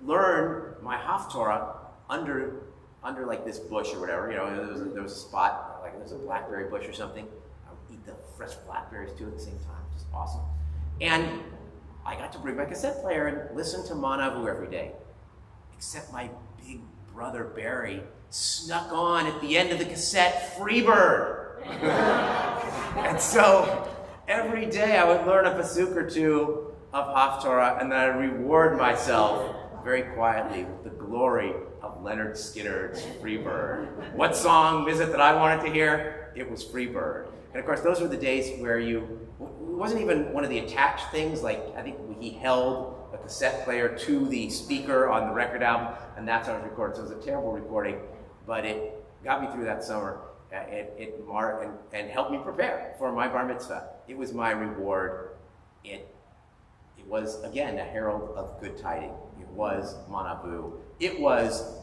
learn my Haftorah under like this bush or whatever. There was a spot, like there was a blackberry bush or something. I would eat the fresh blackberries too at the same time, which is awesome. And I got to bring my cassette player and listen to Manavu every day. Except my big brother Barry snuck on at the end of the cassette Freebird. And so every day I would learn a pasuk or two of Haftorah, and then I'd reward myself very quietly with the glory of Leonard Skinner's Freebird. What song is it that I wanted to hear? It was Freebird. And of course, those were the days where it wasn't even one of the attached things, like I think he held a cassette player to the speaker on the record album, and that's how it was recorded. So it was a terrible recording, but it got me through that summer. It marked and helped me prepare for my bar mitzvah. It was my reward. It was, again, a herald of good tiding. It was Manabu. It was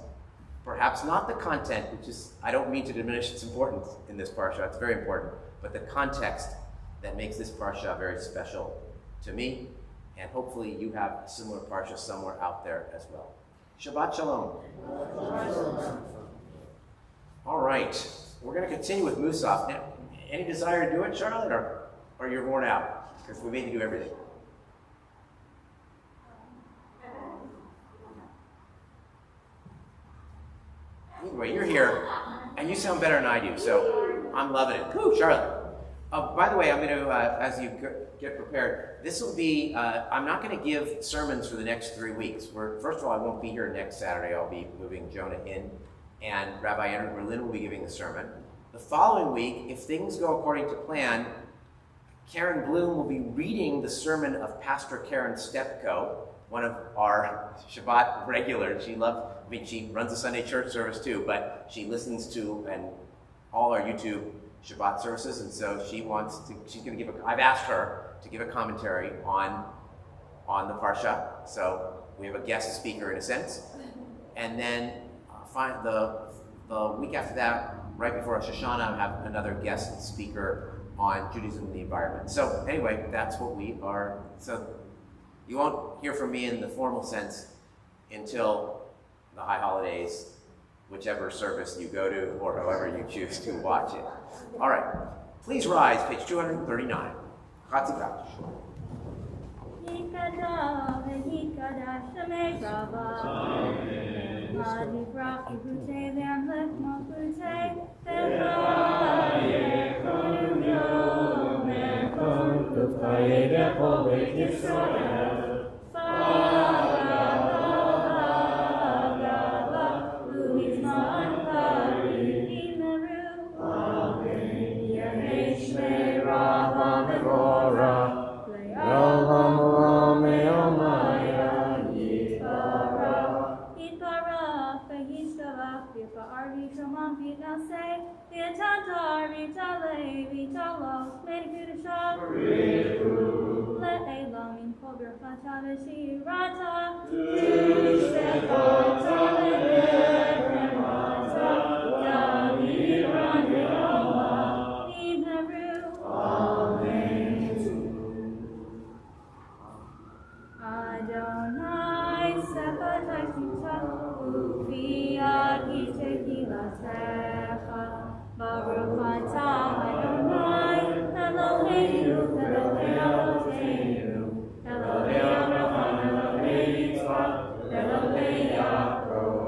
perhaps not the content, which is, I don't mean to diminish its importance in this parsha, it's very important, but the context that makes this parsha very special to me, and hopefully you have a similar parsha somewhere out there as well. Shabbat Shalom. All right, we're going to continue with Musaf. Now, any desire to do it, Charlotte, or you're worn out? Because we made you do everything. Anyway, you're here, and you sound better than I do, so I'm loving it. Woo, Charlotte. By the way, I'm going to, as you get prepared, this will be, I'm not going to give sermons for the next 3 weeks. First of all, I won't be here next Saturday. I'll be moving Jonah in, and Rabbi Andrew Berlin will be giving the sermon. The following week, if things go according to plan, Karen Bloom will be reading the sermon of Pastor Karen Stepko, one of our Shabbat regulars. She runs a Sunday church service too, but she listens to all our YouTube Shabbat services, and so she's going to I've asked her to give a commentary on the Parsha. So we have a guest speaker in a sense. And then the week after that, right before Rosh Hashanah, I have another guest speaker on Judaism and the environment. So anyway, that's what we are. So you won't hear from me in the formal sense until the high holidays, whichever service you go to or however you choose to watch it. All right, please rise, page 239. Chatzikash. Elohei Yaakov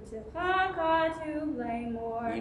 U'tichaka to blame more.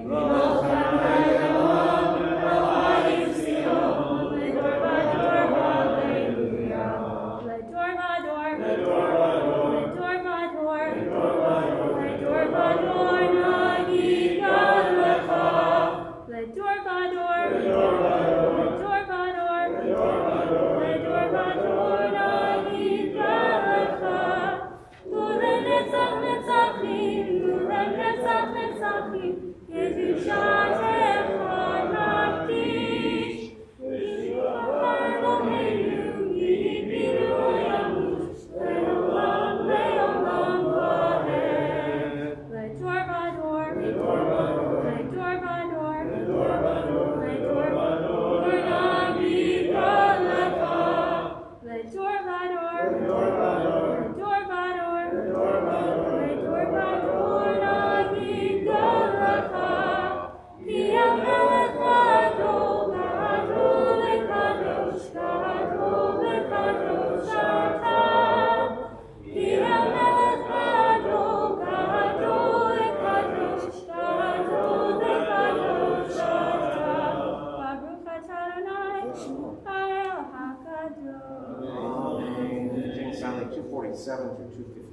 Sound like 247 through 258.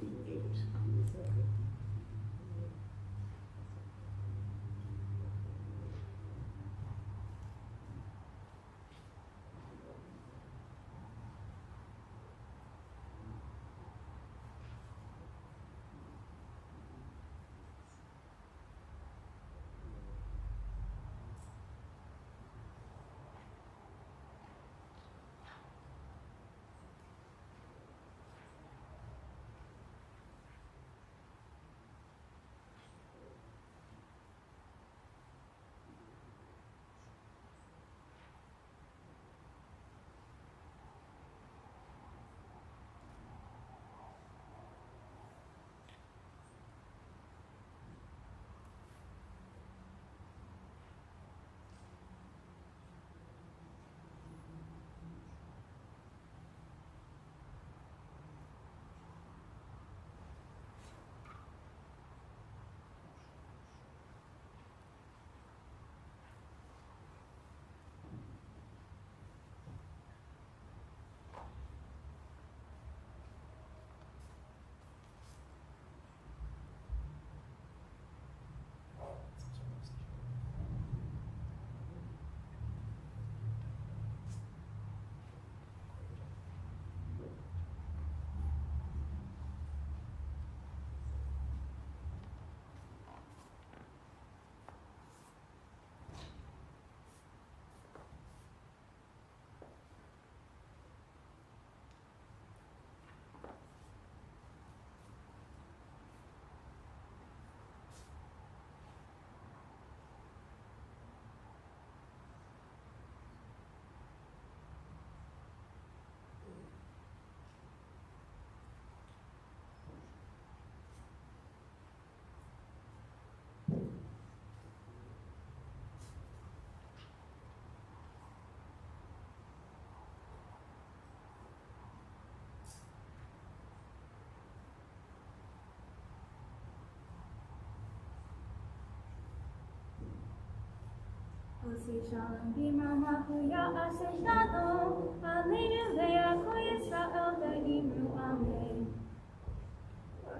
Ose shalom b'mama huya ase shalom. Hallelujah, ko Yisrael ve'imru amen.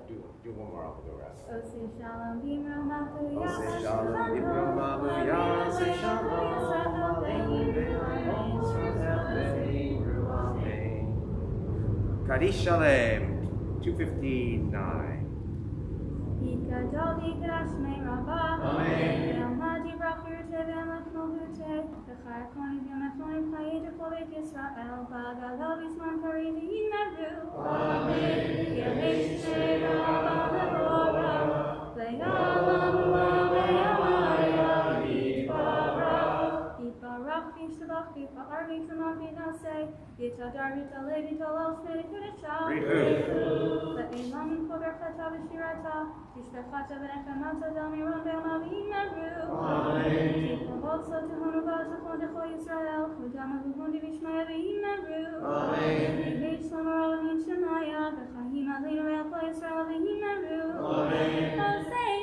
Do one more, I'll go rest. Ose shalom b'mama huya Ose ase shalom b'mama huya ase shalom. Ve'imru amen. Kaddish Shalem, 259. Yikadol v'yikdash shmei Rabbah. Amen. Ve'almadi brachur te've'amat mohute. V'char konim v'yamat monim chayid v'kol beit Yisrael. V'agalo b'zman kari v'yimeru. Amen. Yehesh shmei Rabbah levorah. Ve'yalamu ve'yamaya yitbarach. Yitbarach v'yishtabach v'yifa'ar v'yitzamach v'yinaseh. Yitadar v'yitaleh v'yitalel shmei v'yidashah. Ve'elam v'berchata v'shirata. Yishbechata v'nechamata d'amiron ve'omav v'yimeru. Amen. V'volso tehonu v'azachon decho Yisrael. V'dama v'hundi v'yishmaya v'yimeru. Amen. V'yesh shlomo alamin shemaya. V'chahim aleinu ve'al kol Yisrael v'yimeru. Amen. Osei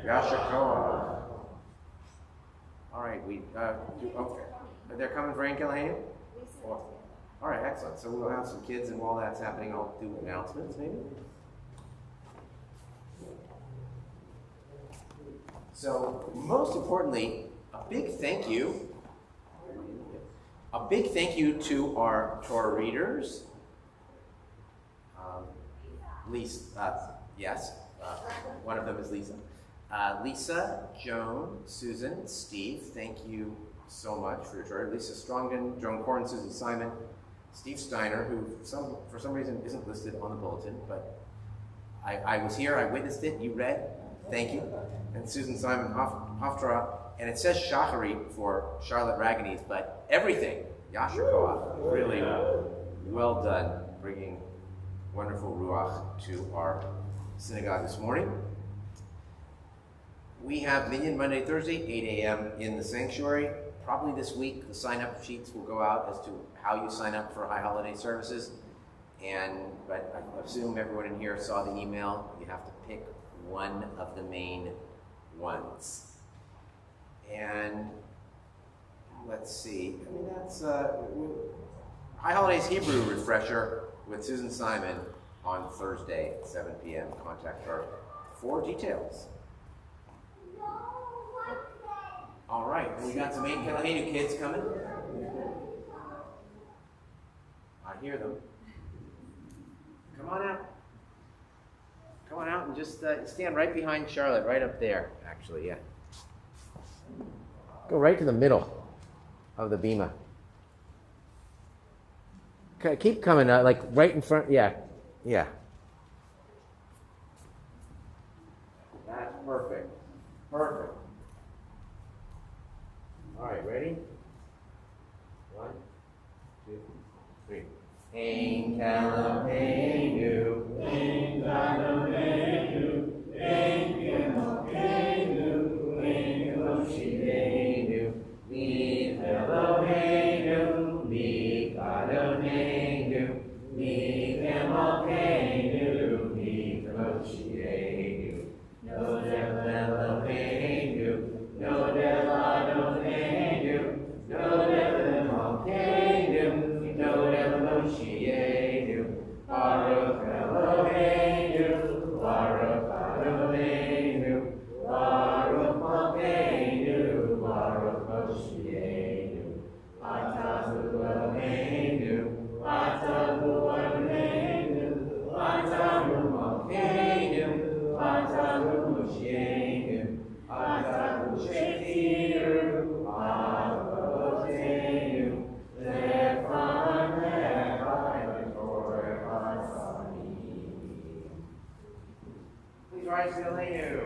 Yasher Koach. All right, they're coming for Aunt Callahan? All right, excellent. So we'll have some kids, and while that's happening, I'll do announcements, maybe? So, most importantly, a big thank you to our Torah readers. One of them is Lisa. Lisa, Joan, Susan, Steve, thank you so much for your Torah. Lisa Strongen, Joan Corn, Susan Simon, Steve Steiner, who for some reason isn't listed on the bulletin, but I was here, I witnessed it, you read, thank you. And Susan Simon Hoftra, and it says Shachari for Charlotte Raganese, but everything, Yasher Koach, really well done, bringing wonderful Ruach to our synagogue this morning. We have Minyan Monday, Thursday, 8 a.m. in the sanctuary. Probably this week, the sign-up sheets will go out as to how you sign up for high holiday services. But I assume everyone in here saw the email. You have to pick one of the main ones. And let's see. I mean, that's High Holidays Hebrew refresher with Susan Simon on Thursday at 7 p.m. Contact her for details. All right, we got some Aunt Callahan kids coming. I hear them. Come on out. Come on out and just stand right behind Charlotte, right up there, actually, yeah. Go right to the middle of the bima. Okay, keep coming out, like right in front, yeah. That's perfect. Perfect. All right, ready? 1, 2, 3. Ein Eloheinu, Ein Eloheinu, Ein Eloheinu, Ein Eloheinu, Liv Eloheinu, Liv Adonenu, Liv Eloheinu, Liv Eloheinu, Nodel Eloheinu, Nodel Adonenu, Nodel Eloheinu, Nodel Moshienu, Baruch Eloheinu, Baruch Adonenu, Baruch Malkeinu, Baruch Moshienu, Atahu Eloheinu, Atahu Adonenu, Atahu Malkeinu, Atahu Moshienu, Atahu Shekiru, Avoteinu, Lefan Lefan Torah Sani. Please rise to Elenu.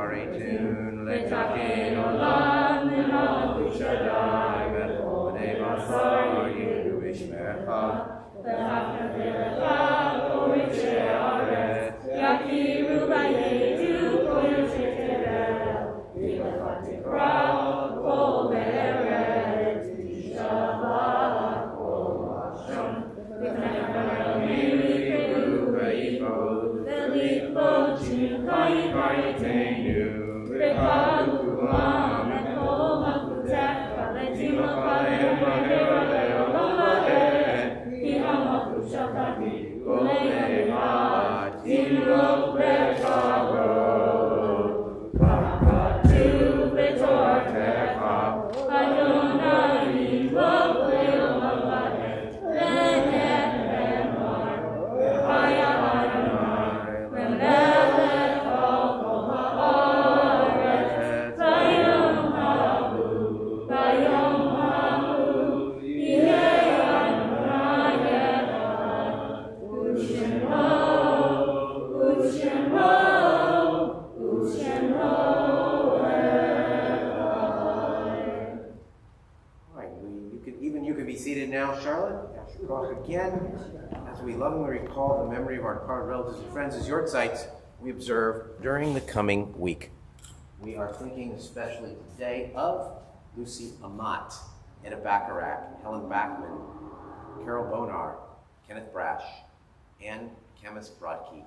Karetun, Letakin Olam, Limah Shaddai, Bethel, Nebasar, Yehu Ishmecha, Lehafna Velecha, Orishe Aret, Yakiru Bayedu, Koyoshe Tebel, Vilefat Tikra, Kol Be'eret, Shabbat, Kol Hashem, V'necham Milu, V'yipo, V'lipo, Chimkai Karitenu, V'chalu Kulam, and Kol Hakutech, V'letim V'chalem, V'le'oleh, V'le'oleh, V'hamaku Shafati, V'le'ehat, V'lo V'chavo, V'rakatu V'tortecha, Adonai Lo V'le'olam V'ed, V'nehemar, V'chaya Adonai, V'melech Kol Ha'aretz, V'yom Hahu, V'yom Hahu, Yihei Adonai Echad, U'shemo, U'shemo, U'shemo Echad. All right, you can be seated now, Charlotte. Again, as we lovingly recall the memory of our departed relatives and friends as Yortzites we observe during the coming week. We are thinking especially today of Lucy Amat, Etta Bacharach, Helen Bachman, Carol Bonar, Kenneth Brash, Ann Camus Brodkey,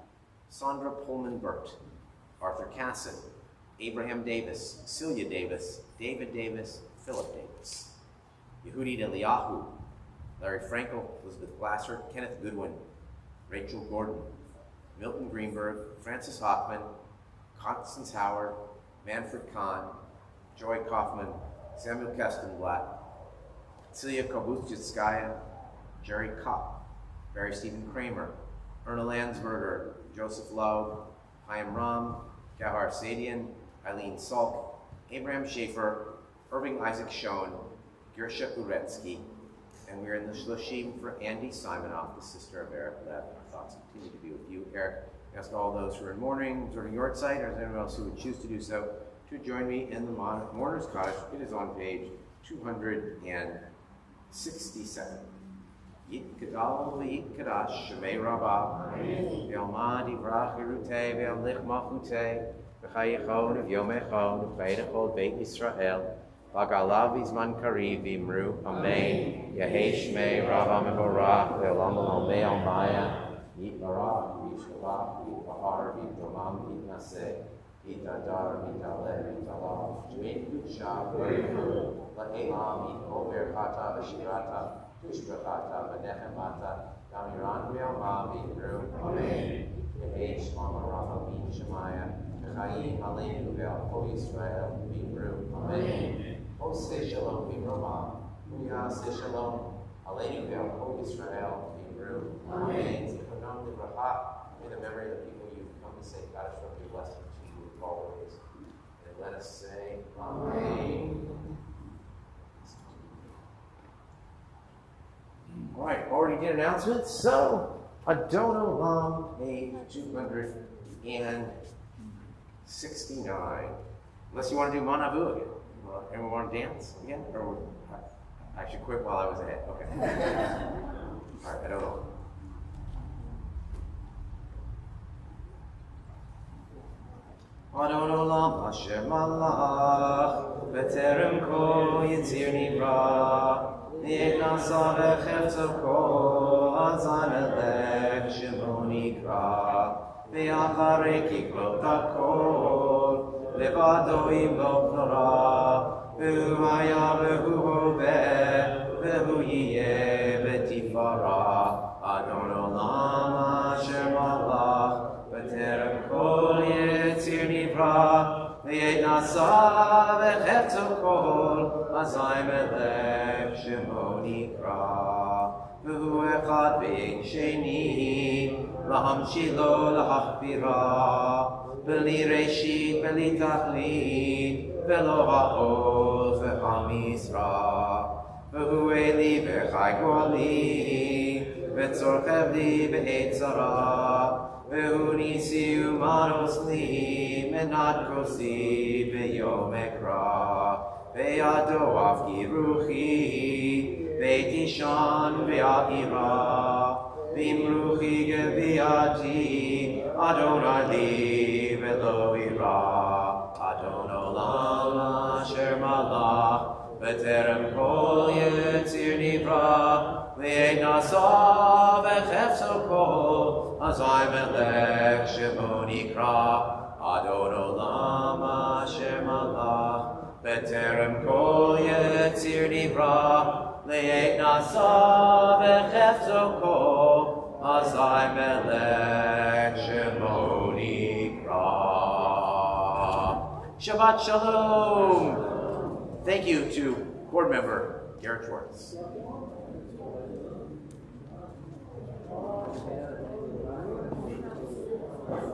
Sandra Pullman-Burt, Arthur Casson, Abraham Davis, Celia Davis, David Davis, Philip Davis, Yehudi Eliyahu, Larry Frankel, Elizabeth Glasser, Kenneth Goodwin, Rachel Gordon, Milton Greenberg, Francis Hoffman, Constance Howard, Manfred Kahn, Joy Kaufman, Samuel Kestenblatt, Celia Kobuzhitskaya, Jerry Kopp, Barry Stephen Kramer, Erna Landsberger, Joseph Lowe, Chaim Ram, Gahar Sadian, Eileen Salk, Abraham Schaefer, Irving Isaac Schoen, Gersha Uretsky, and we're in the Shloshim for Andy Simonoff, the sister of Eric Lev. Our thoughts continue to be with you, Eric. I ask all those who are in mourning, observing your site, or anyone else who would choose to do so, to join me in the Mourner's Cottage. It is on page 267. Yit Kadal V'Yit Kadash Shemei Rabbah V'Yalma Divrach Yerutei V'Yamlich Malchutei V'Chayechon V'Yomechon V'Yidechol Beit Yisrael V'Galav V'Zman Kariv V'Imru Amen Yehei Shmei Rabbah Mevorach V'Olam Olamei Almaya Yit Barach V'Yishkavach V'Yitbahar V'Yitdomam V'Yitnaseh V'Yitadar V'Yitaleh V'Yitalav Shmei Kudsha V'Yitru L'Elam Yitol Berchata V'Shirata Tushbachata V'Nechemata Damiran V'Yalma V'Yitru Amen Yehei Shmama Rafa V'Yin Shemaya V'Chayim Aleinu V'Al Yisrael V'Yimru Amen Oseh Shalom V'Roma V'Yaseh Shalom Aleinu V'Al Yisrael V'Yimru Amen Zichronam Livracha. May the memory of the people you've come to say Kaddish be blessed to you always. And let us say Amen. All right, already did announcements. So, Adon Olam, page 269. Unless you want to do Manavu again. Anyone want to dance again? Or I should quit while I was ahead. Okay. All right, Adon Olam. Adon Olam Asher Malach B'terem Kol Yitzir Nivra Nasa v'chefzo kol azan elech shemo nikra v'acharei kiklot hakol levado im lo nora v'hu haya v'hu hoveh v'hu yiyeh v'tifara Adon Olam asher malach b'terem kol yitzir nivra v'yet nasa v'chefzo kol azan elech shemo nikra v'hu echad v'ein sheni להמשיל לו להכבירה, בלי ראשית, בלי תכלית, ולא העוז והמשרה. והוא אלי וחי גואלי, וצורכב לי בעת צרה, Ve'unisi umanos li menat kosi ve'yom ekra ve'ado afki ruchi ve'tishan ve'ahira v'imruchi geviati Adonai li ve'lo ira Adon olam asher malach B'terem kol yetzir nivra Ve'ein nasa v'chefso kol Azai melech shemo nikra Adon olam asher malach B'terem kol yetzir nivra Ve'ein nasa v'chefso kol Azai melech shemo nikra. Shabbat shalom. Thank you to board member Garrett Schwartz.